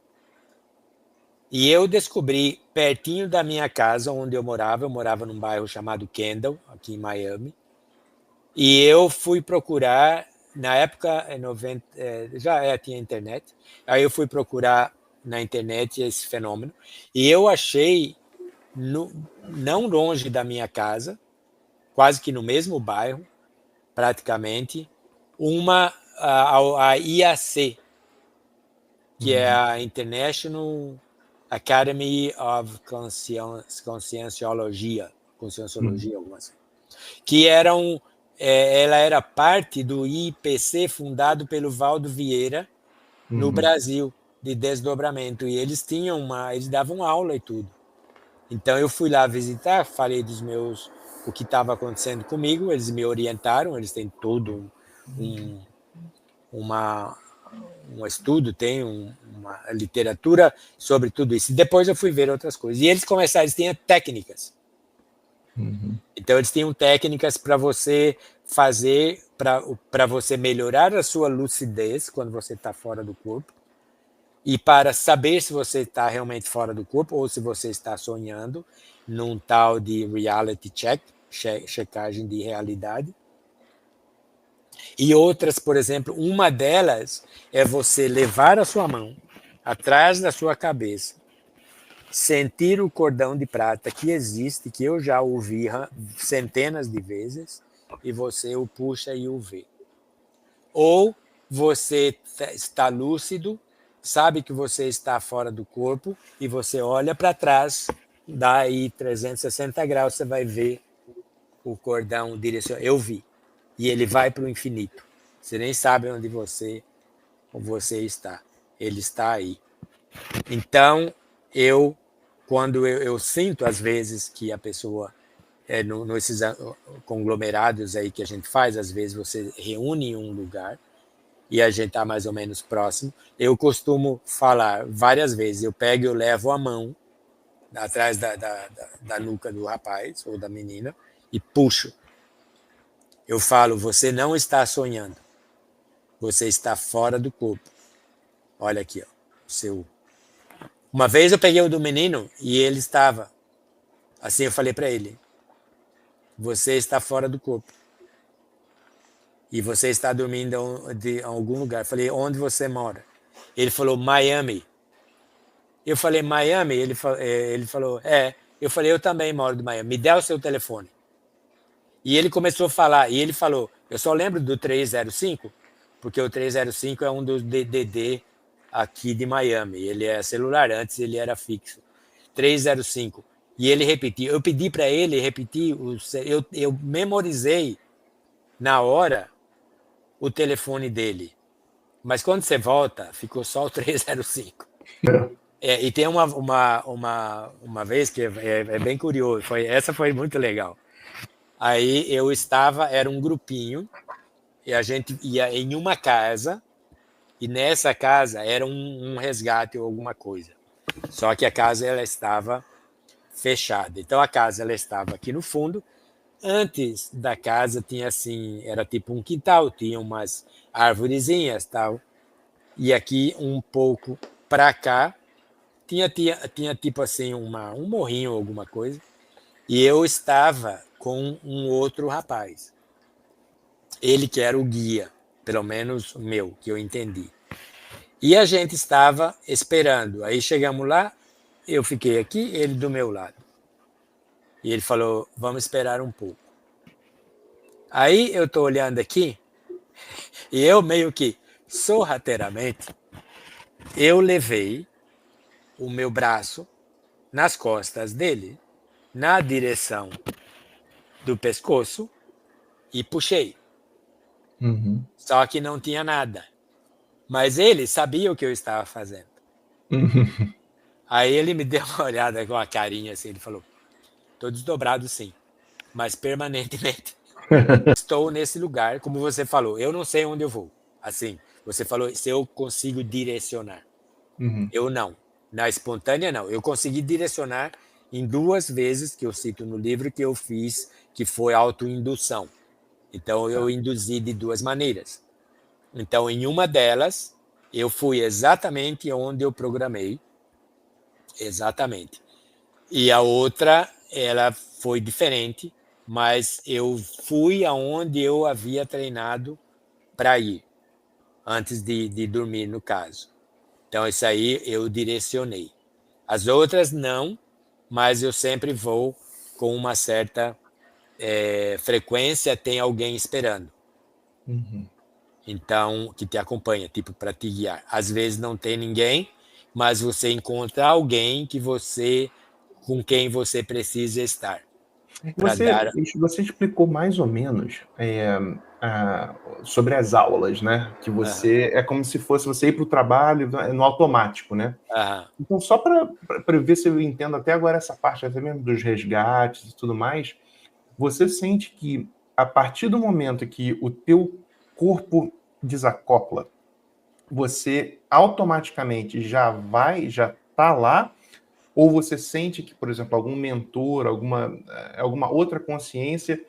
e eu descobri pertinho da minha casa onde eu morava num bairro chamado Kendall, aqui em Miami, e eu fui procurar, na época, tinha internet, aí eu fui procurar na internet esse fenômeno, e eu achei, não longe da minha casa, quase que no mesmo bairro, praticamente, a IAC, que é Uhum. a International Academy of Conscienciologia, Uhum. alguma assim, que ela era parte do IPC fundado pelo Valdo Vieira no Uhum. Brasil, de desdobramento, e eles davam aula e tudo. Então eu fui lá visitar, falei o que estava acontecendo comigo, eles me orientaram, eles têm todo um estudo, tem uma literatura sobre tudo isso. E depois eu fui ver outras coisas. E eles tinham técnicas. Então, eles tinham técnicas para você fazer, para você melhorar a sua lucidez quando você está fora do corpo, e para saber se você está realmente fora do corpo ou se você está sonhando, num tal de reality check, checagem de realidade. E outras, por exemplo, uma delas é você levar a sua mão atrás da sua cabeça, sentir o cordão de prata que existe, que eu já ouvi centenas de vezes, e você o puxa e o vê. Ou você está lúcido, sabe que você está fora do corpo, e você olha para trás, dá aí 360 graus, você vai ver o cordão direcionado. Eu vi. E ele vai para o infinito. Você nem sabe onde você está. Ele está aí. Então, quando eu sinto, às vezes, que a pessoa, nesses conglomerados aí que a gente faz, às vezes você reúne em um lugar e a gente está mais ou menos próximo, eu costumo falar várias vezes, eu levo a mão atrás da nuca do rapaz ou da menina e puxo. Eu falo, você não está sonhando. Você está fora do corpo. Olha aqui, ó, Uma vez eu peguei o do menino e ele estava. Assim eu falei para ele, você está fora do corpo. E você está dormindo em algum lugar. Eu falei, onde você mora? Ele falou, Miami. Eu falei, Miami? Ele falou, é. Eu falei, eu também moro em Miami. Me dá o seu telefone. E ele começou a falar, e ele falou, eu só lembro do 305, porque o 305 é um dos DDD aqui de Miami. Ele é celular, antes ele era fixo. 305. E ele repetiu. Eu pedi para ele repetir, eu memorizei na hora o telefone dele. Mas quando você volta, ficou só o 305. E tem uma vez que é bem curioso, essa foi muito legal. Aí era um grupinho, e a gente ia em uma casa, e nessa casa era um resgate ou alguma coisa. Só que a casa ela estava fechada. Então a casa ela estava aqui no fundo. Antes da casa tinha assim, era tipo um quintal, tinha umas arvorezinhas, tal. E aqui um pouco para cá tinha tipo assim um morrinho ou alguma coisa. E eu estava com um outro rapaz. Ele que era o guia, pelo menos o meu, que eu entendi. E a gente estava esperando. Aí chegamos lá, eu fiquei aqui, ele do meu lado. E ele falou, vamos esperar um pouco. Aí eu estou olhando aqui, e eu meio que, sorrateiramente, eu levei o meu braço nas costas dele, na direção do pescoço, e puxei. Só que não tinha nada. Mas ele sabia o que eu estava fazendo. Aí ele me deu uma olhada com a carinha assim, ele falou, estou desdobrado sim, mas permanentemente. Estou nesse lugar, como você falou, eu não sei onde eu vou. Assim, você falou se eu consigo direcionar. Eu não. Na espontânea, não. Eu consegui direcionar em 2 vezes, que eu cito no livro, que eu fiz, que foi autoindução. Então, eu induzi de 2 maneiras. Então, em uma delas, eu fui exatamente onde eu programei. Exatamente. E a outra, ela foi diferente, mas eu fui aonde eu havia treinado para ir, antes de dormir, no caso. Então, isso aí eu direcionei. As outras não, mas eu sempre vou com uma certa frequência, tem alguém esperando. Então, que te acompanha, tipo, para te guiar. Às vezes não tem ninguém, mas você encontra alguém com quem você precisa estar. Você explicou mais ou menos sobre as aulas, né? Que você é como se fosse você ir para o trabalho no automático, né? Então, só para ver se eu entendo até agora essa parte, até mesmo dos resgates e tudo mais, você sente que a partir do momento que o teu corpo desacopla, você automaticamente já está lá, ou você sente que, por exemplo, algum mentor, alguma outra consciência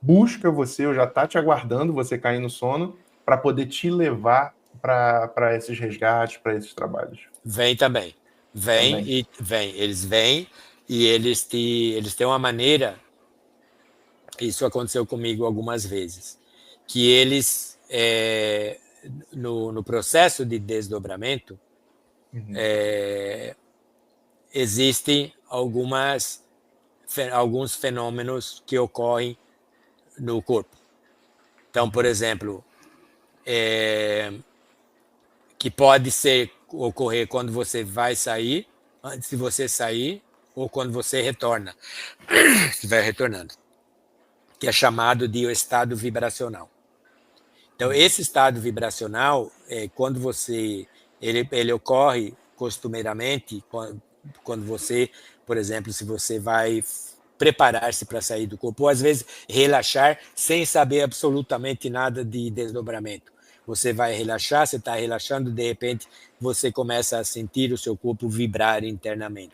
busca você, ou já está te aguardando você cair no sono, para poder te levar para esses resgates, para esses trabalhos? Vem também. Eles vêm e eles têm uma maneira, isso aconteceu comigo algumas vezes, que eles, no processo de desdobramento, existem alguns fenômenos que ocorrem no corpo. Então, por exemplo, que pode ocorrer quando você vai sair, antes de você sair, ou quando você retorna, estiver retornando, que é chamado de estado vibracional. Então, esse estado vibracional, quando ele ocorre costumeiramente quando você, por exemplo, se você vai preparar-se para sair do corpo, ou às vezes relaxar sem saber absolutamente nada de desdobramento. Você vai relaxar, você está relaxando, de repente você começa a sentir o seu corpo vibrar internamente.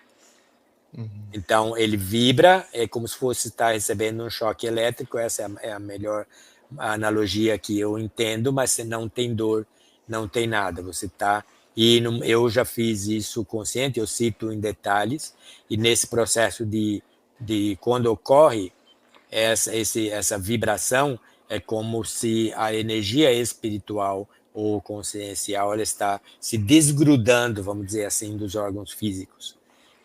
Então, ele vibra, é como se fosse estar recebendo um choque elétrico, essa é a melhor analogia que eu entendo, mas você não tem dor, não tem nada, você está... eu já fiz isso consciente, eu cito em detalhes, e nesse processo de quando ocorre essa vibração, é como se a energia espiritual ou consciencial ela está se desgrudando, vamos dizer assim, dos órgãos físicos.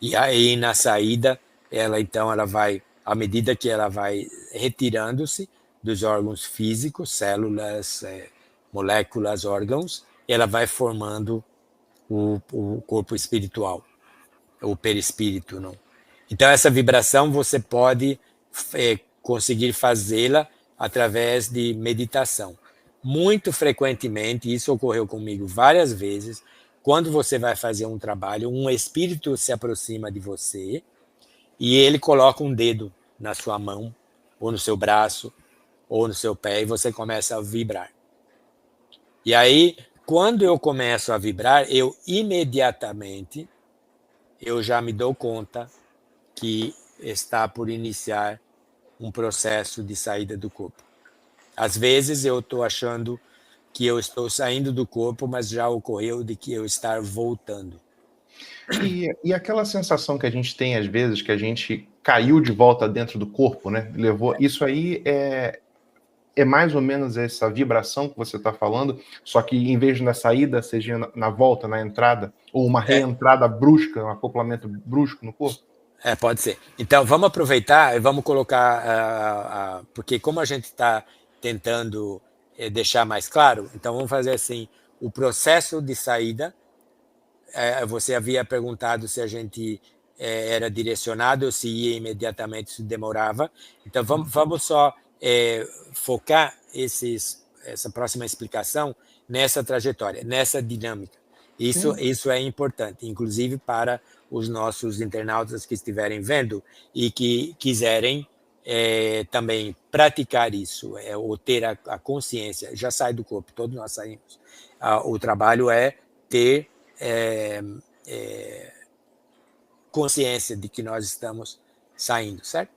E aí, na saída, ela vai, à medida que ela vai retirando-se dos órgãos físicos, células, moléculas, órgãos, ela vai formando o corpo espiritual, o perispírito, não? Então, essa vibração você pode conseguir fazê-la através de meditação. Muito frequentemente, isso ocorreu comigo várias vezes, quando você vai fazer um trabalho, um espírito se aproxima de você e ele coloca um dedo na sua mão, ou no seu braço, ou no seu pé, e você começa a vibrar. E aí, quando eu começo a vibrar, eu imediatamente, eu já me dou conta que está por iniciar um processo de saída do corpo. Às vezes eu estou achando que eu estou saindo do corpo, mas já ocorreu de que eu estar voltando. E aquela sensação que a gente tem às vezes, que a gente caiu de volta dentro do corpo, né? Isso aí é mais ou menos essa vibração que você está falando, só que em vez de na saída, seja na volta, na entrada, ou uma reentrada brusca, um acoplamento brusco no corpo? Pode ser. Então, vamos aproveitar e vamos colocar, porque como a gente está tentando deixar mais claro, então vamos fazer assim, o processo de saída, você havia perguntado se a gente era direcionado ou se ia imediatamente, se demorava. Então, vamos só focar essa próxima explicação nessa trajetória, nessa dinâmica. Isso é importante, inclusive para os nossos internautas que estiverem vendo e que quiserem também praticar isso, ou ter a consciência, já sai do corpo, todos nós saímos. O trabalho é ter consciência de que nós estamos saindo, certo?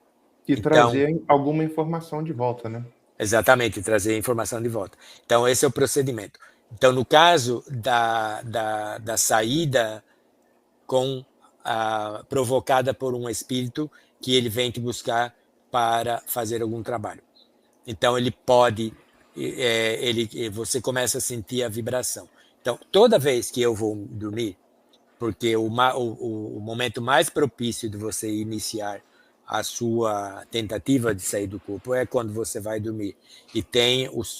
E então, trazer alguma informação de volta, né? Exatamente, trazer informação de volta. Então, esse é o procedimento. Então, no caso da saída provocada por um espírito que ele vem te buscar para fazer algum trabalho. Então, ele pode, você começa a sentir a vibração. Então, toda vez que eu vou dormir, porque o momento mais propício de você iniciar a sua tentativa de sair do corpo é quando você vai dormir. E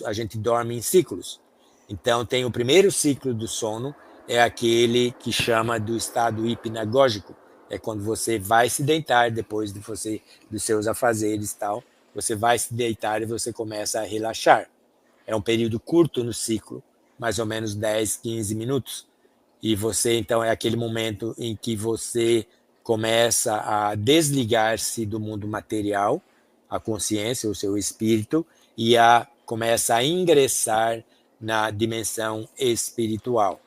a gente dorme em ciclos. Então, tem o primeiro ciclo do sono, é aquele que chama do estado hipnagógico. É quando você vai se deitar depois dos seus afazeres e tal. Você vai se deitar e você começa a relaxar. É um período curto no ciclo, mais ou menos 10, 15 minutos. E você, então, é aquele momento em que você começa a desligar-se do mundo material, a consciência, o seu espírito, e a começa a ingressar na dimensão espiritual.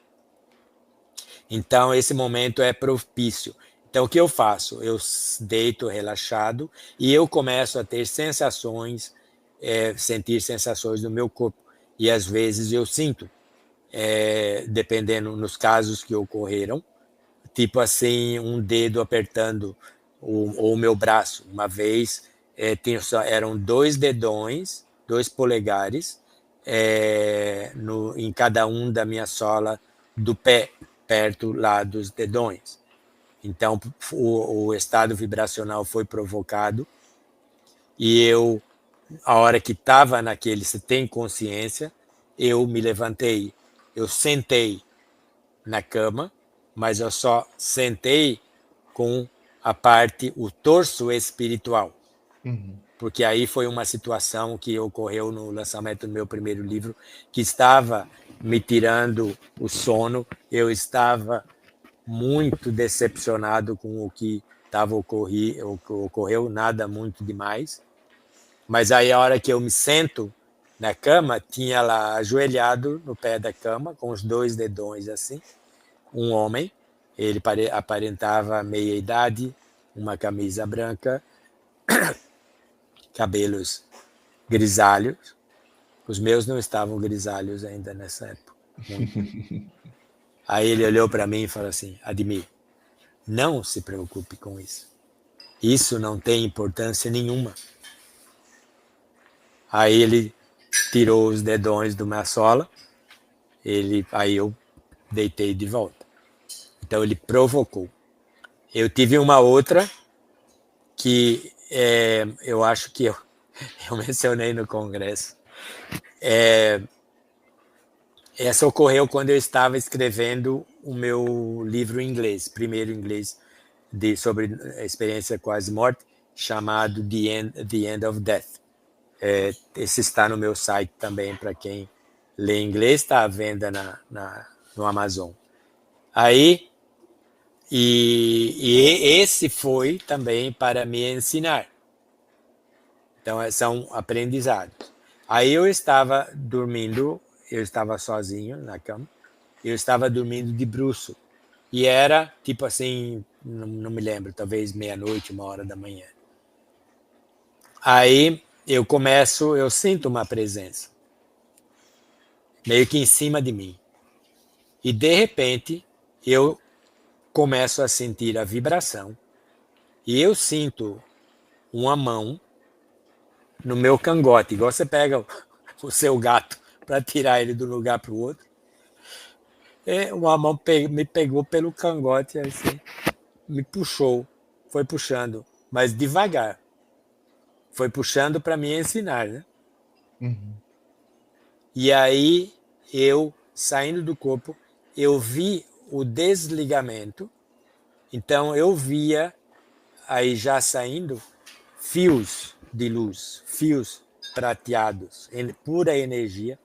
Então, esse momento é propício. Então, o que eu faço? Eu deito relaxado e eu começo a ter sensações, sentir sensações no meu corpo. E, às vezes, eu sinto, dependendo nos casos que ocorreram, tipo assim, um dedo apertando o meu braço. Uma vez, eram 2 dedões, 2 polegares, em cada um da minha sola do pé, perto lá dos dedões. Então, o estado vibracional foi provocado e eu, a hora que estava naquele, se tem consciência, eu me levantei, eu sentei na cama, mas eu só sentei com a parte, o torso espiritual. Porque aí foi uma situação que ocorreu no lançamento do meu primeiro livro, que estava me tirando o sono, eu estava muito decepcionado com o que ocorreu, nada muito demais. Mas aí a hora que eu me sento na cama, tinha lá ajoelhado no pé da cama, com os 2 dedões assim, um homem, ele aparentava meia idade, uma camisa branca, cabelos grisalhos. Os meus não estavam grisalhos ainda nessa época. Aí ele olhou para mim e falou assim: Admir, não se preocupe com isso. Isso não tem importância nenhuma. Aí ele tirou os dedões de uma sola, aí eu deitei de volta. Então ele provocou. Eu tive uma outra que eu acho que eu mencionei no congresso. Essa ocorreu quando eu estava escrevendo o meu livro em inglês, primeiro em inglês, sobre a experiência quase-morte, chamado The End of Death. Esse está no meu site também, para quem lê inglês, está à venda no Amazon. Aí, e esse foi também para me ensinar. Então, são aprendizados. Aí eu estava dormindo, eu estava sozinho na cama, eu estava dormindo de bruço. E era, tipo assim, não me lembro, talvez meia-noite, 1h da manhã. Aí eu sinto uma presença, meio que em cima de mim. E, de repente, eu começo a sentir a vibração e eu sinto uma mão no meu cangote, igual você pega o seu gato para tirar ele de um lugar para o outro. Uma mão me pegou pelo cangote, assim, me puxou, foi puxando, mas devagar. Foi puxando para me ensinar, né? E aí, eu, saindo do corpo, eu vi o desligamento. Então, eu via, aí já saindo, fios de luz, fios prateados, pura energia,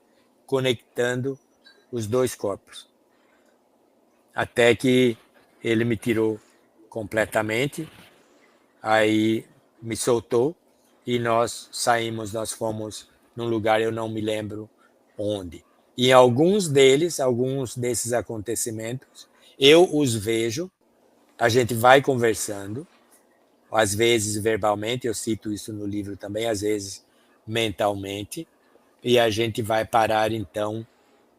conectando os 2 corpos. Até que ele me tirou completamente, aí me soltou e nós saímos, nós fomos num lugar, eu não me lembro onde. E alguns desses acontecimentos, eu os vejo, a gente vai conversando, às vezes verbalmente, eu cito isso no livro também, às vezes mentalmente, e a gente vai parar então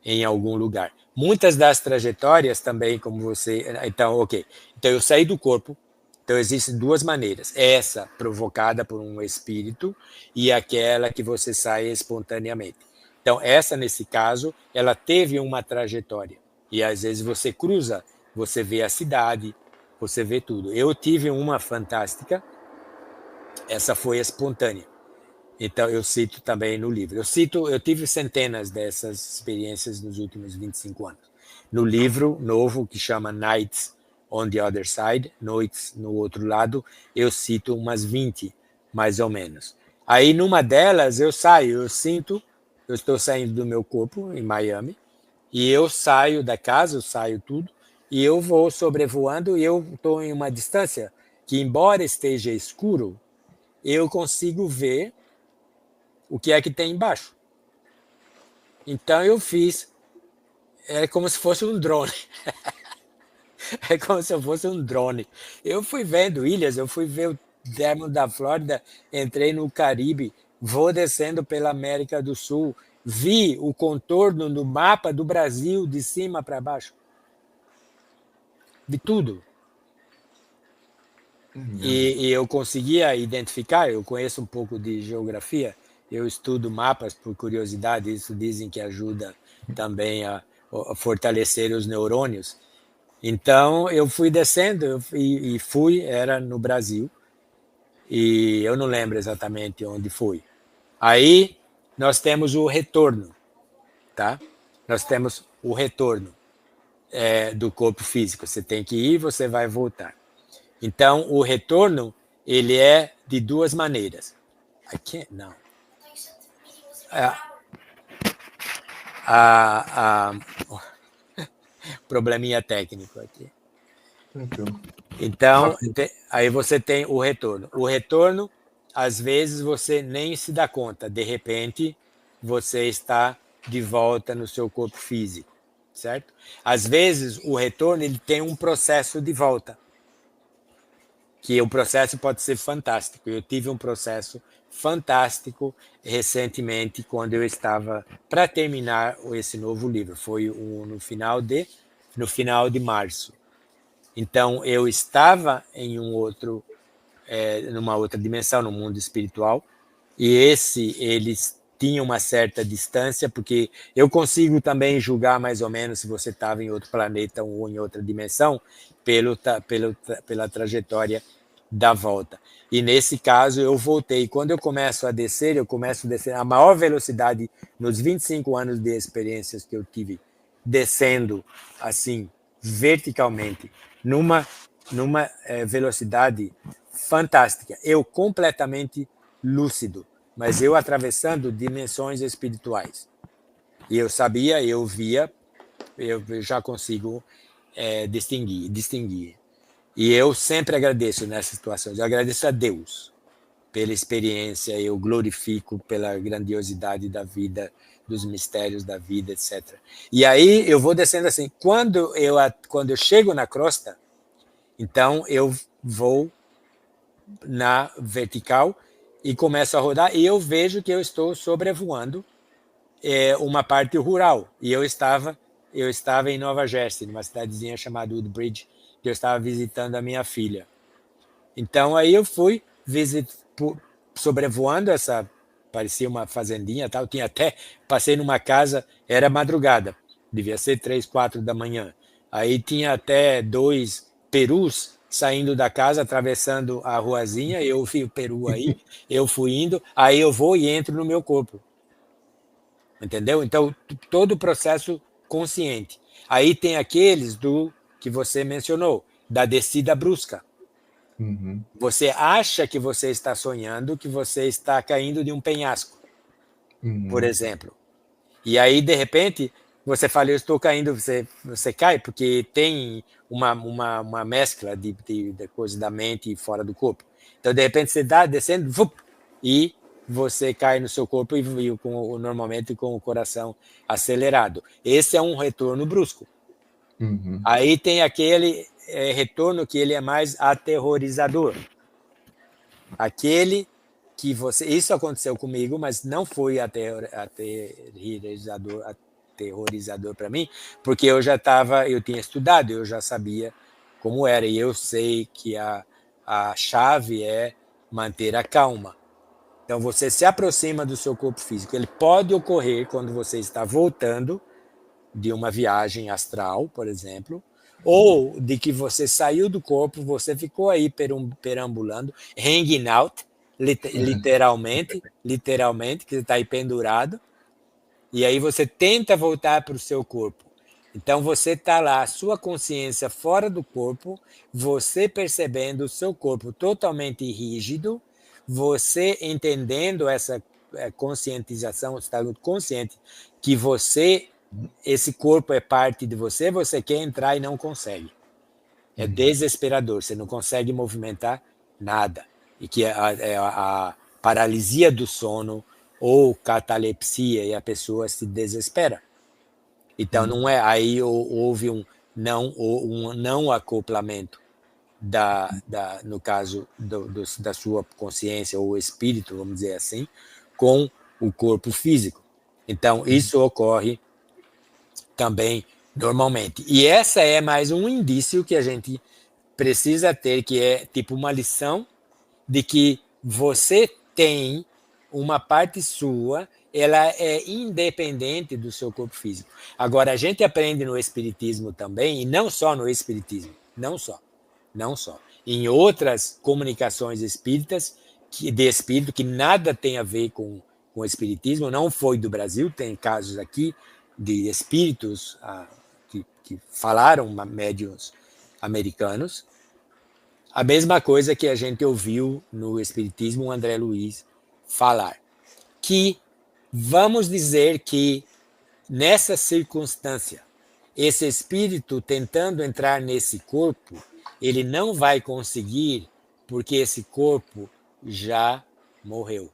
em algum lugar. Muitas das trajetórias também, como você... Então, ok. Então, eu saí do corpo. Então, existem 2 maneiras. Essa, provocada por um espírito, e aquela que você sai espontaneamente. Então, essa, nesse caso, ela teve uma trajetória. E, às vezes, você cruza, você vê a cidade, você vê tudo. Eu tive uma fantástica, essa foi espontânea. Então, eu cito também no livro. Eu tive centenas dessas experiências nos últimos 25 anos. No livro novo, que chama Nights on the Other Side, Noites no Outro Lado, eu cito umas 20, mais ou menos. Aí, numa delas, eu estou saindo do meu corpo, em Miami, e eu saio da casa, eu saio tudo, e eu vou sobrevoando, e eu estou em uma distância que, embora esteja escuro, eu consigo ver o que é que tem embaixo. Então eu fiz, é como se fosse um drone. É como se eu fosse um drone. Eu fui vendo ilhas, eu fui ver o Termo da Flórida, entrei no Caribe, vou descendo pela América do Sul, vi o contorno no mapa do Brasil de cima para baixo. Vi tudo. E eu conseguia identificar, eu conheço um pouco de geografia, eu estudo mapas por curiosidade, isso dizem que ajuda também a fortalecer os neurônios. Então, eu fui descendo e fui, era no Brasil, e eu não lembro exatamente onde fui. Aí, nós temos o retorno, tá? Nós temos o retorno do corpo físico. Você tem que ir, você vai voltar. Então, o retorno, ele é de duas maneiras. Aqui, não. Probleminha técnico aqui. Então, aí você tem o retorno. O retorno, às vezes, você nem se dá conta. De repente, você está de volta no seu corpo físico, certo? Às vezes, o retorno ele tem um processo de volta, que o processo pode ser fantástico. Eu tive um processo fantástico recentemente, quando eu estava para terminar esse novo livro. Foi no final de março. Então, eu estava em numa outra dimensão, no mundo espiritual, e eles tinham uma certa distância, porque eu consigo também julgar mais ou menos se você estava em outro planeta ou em outra dimensão, pela trajetória da volta. E nesse caso, eu voltei. Quando eu começo a descer a maior velocidade nos 25 anos de experiências que eu tive, descendo assim, verticalmente, numa velocidade fantástica. Eu completamente lúcido, mas eu atravessando dimensões espirituais. E eu sabia, eu via, eu já consigo distinguir. E eu sempre agradeço nessas situações. Eu agradeço a Deus pela experiência, eu glorifico pela grandiosidade da vida, dos mistérios da vida, etc. E aí eu vou descendo assim. Quando eu chego na crosta, então eu vou na vertical e começo a rodar, e eu vejo que eu estou sobrevoando uma parte rural. E eu estava em Nova Jersey, numa cidadezinha chamada Woodbridge, que eu estava visitando a minha filha. Então aí eu fui sobrevoando parecia uma fazendinha, tal. Passei numa casa, era madrugada, devia ser 3, 4 da manhã. Aí tinha até 2 perus saindo da casa, atravessando a ruazinha. Eu vi o peru aí, eu fui indo, aí eu vou e entro no meu corpo. Entendeu? Então, todo o processo consciente. Aí tem aqueles que você mencionou, da descida brusca. Uhum. Você acha que você está sonhando, que você está caindo de um penhasco, por exemplo. E aí, de repente, você fala, eu estou caindo, você cai, porque tem uma mescla de coisa da mente e fora do corpo. Então, de repente, você está descendo, e você cai no seu corpo normalmente com o coração acelerado. Esse é um retorno brusco. Uhum. Aí tem aquele retorno que ele é mais aterrorizador. Aquele que isso aconteceu comigo, mas não foi aterrorizador para mim, porque eu tinha estudado, eu já sabia como era, e eu sei que a chave é manter a calma. Então, você se aproxima do seu corpo físico. Ele pode ocorrer quando você está voltando de uma viagem astral, por exemplo, ou de que você saiu do corpo, você ficou aí perambulando, hanging out, literalmente, que você está aí pendurado, e aí você tenta voltar para o seu corpo. Então você está lá, a sua consciência fora do corpo, você percebendo o seu corpo totalmente rígido, você entendendo essa conscientização, estado consciente, que esse corpo é parte de você, você quer entrar e não consegue. É desesperador, você não consegue movimentar nada. E que a paralisia do sono ou catalepsia e a pessoa se desespera. Então, não é, aí houve um não acoplamento no caso da sua consciência ou espírito, vamos dizer assim, com o corpo físico. Então, isso ocorre também normalmente. E essa é mais um indício que a gente precisa ter, que é tipo uma lição de que você tem uma parte sua, ela é independente do seu corpo físico. Agora, a gente aprende no Espiritismo também, e não só no Espiritismo, não só. Em outras comunicações espíritas, de espírito, que nada tem a ver com o Espiritismo, não foi do Brasil, tem casos aqui de espíritos que falaram, médiuns americanos, a mesma coisa que a gente ouviu no Espiritismo o André Luiz falar, que vamos dizer que nessa circunstância, esse espírito tentando entrar nesse corpo, ele não vai conseguir porque esse corpo já morreu.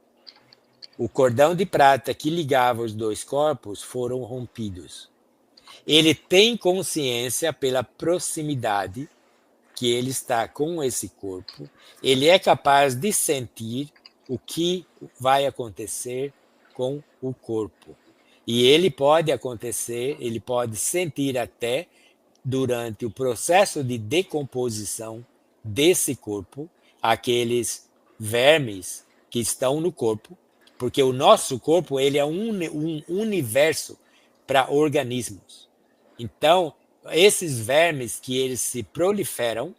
O cordão de prata que ligava os dois corpos foram rompidos. Ele tem consciência pela proximidade que ele está com esse corpo, ele é capaz de sentir o que vai acontecer com o corpo. E ele pode sentir até durante o processo de decomposição desse corpo, aqueles vermes que estão no corpo, porque o nosso corpo ele é um universo para organismos. Então, esses vermes que eles se proliferam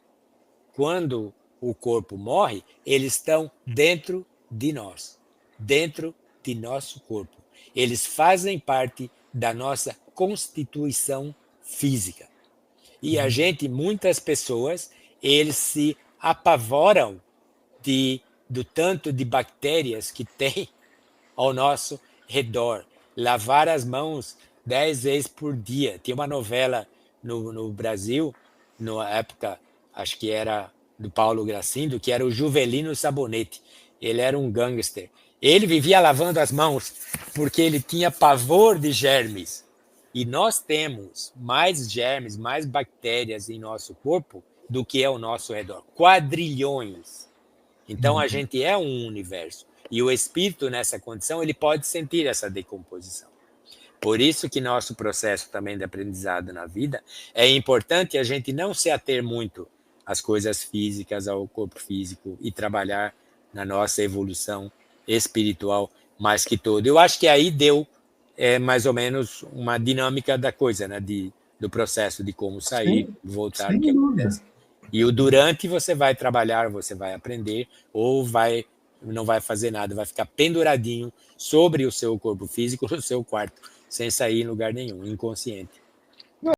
quando o corpo morre, eles estão dentro de nós, dentro de nosso corpo. Eles fazem parte da nossa constituição física. E a gente, muitas pessoas, eles se apavoram do tanto de bactérias que tem ao nosso redor. Lavar as mãos 10 vezes por dia. Tinha uma novela no Brasil, na época, acho que era do Paulo Gracindo, que era o Juvelino Sabonete. Ele era um gangster. Ele vivia lavando as mãos porque ele tinha pavor de germes. E nós temos mais germes, mais bactérias em nosso corpo do que é ao nosso redor. Quadrilhões. Então, a gente é um universo. E o espírito, nessa condição, ele pode sentir essa decomposição. Por isso que nosso processo também de aprendizado na vida é importante a gente não se ater muito às coisas físicas, ao corpo físico, e trabalhar na nossa evolução espiritual mais que tudo. Eu acho que aí deu mais ou menos uma dinâmica da coisa, né? Do processo de como sair, voltar, o que acontece. E o durante você vai trabalhar, você vai aprender, ou não vai fazer nada, vai ficar penduradinho sobre o seu corpo físico, no seu quarto, sem sair em lugar nenhum, inconsciente.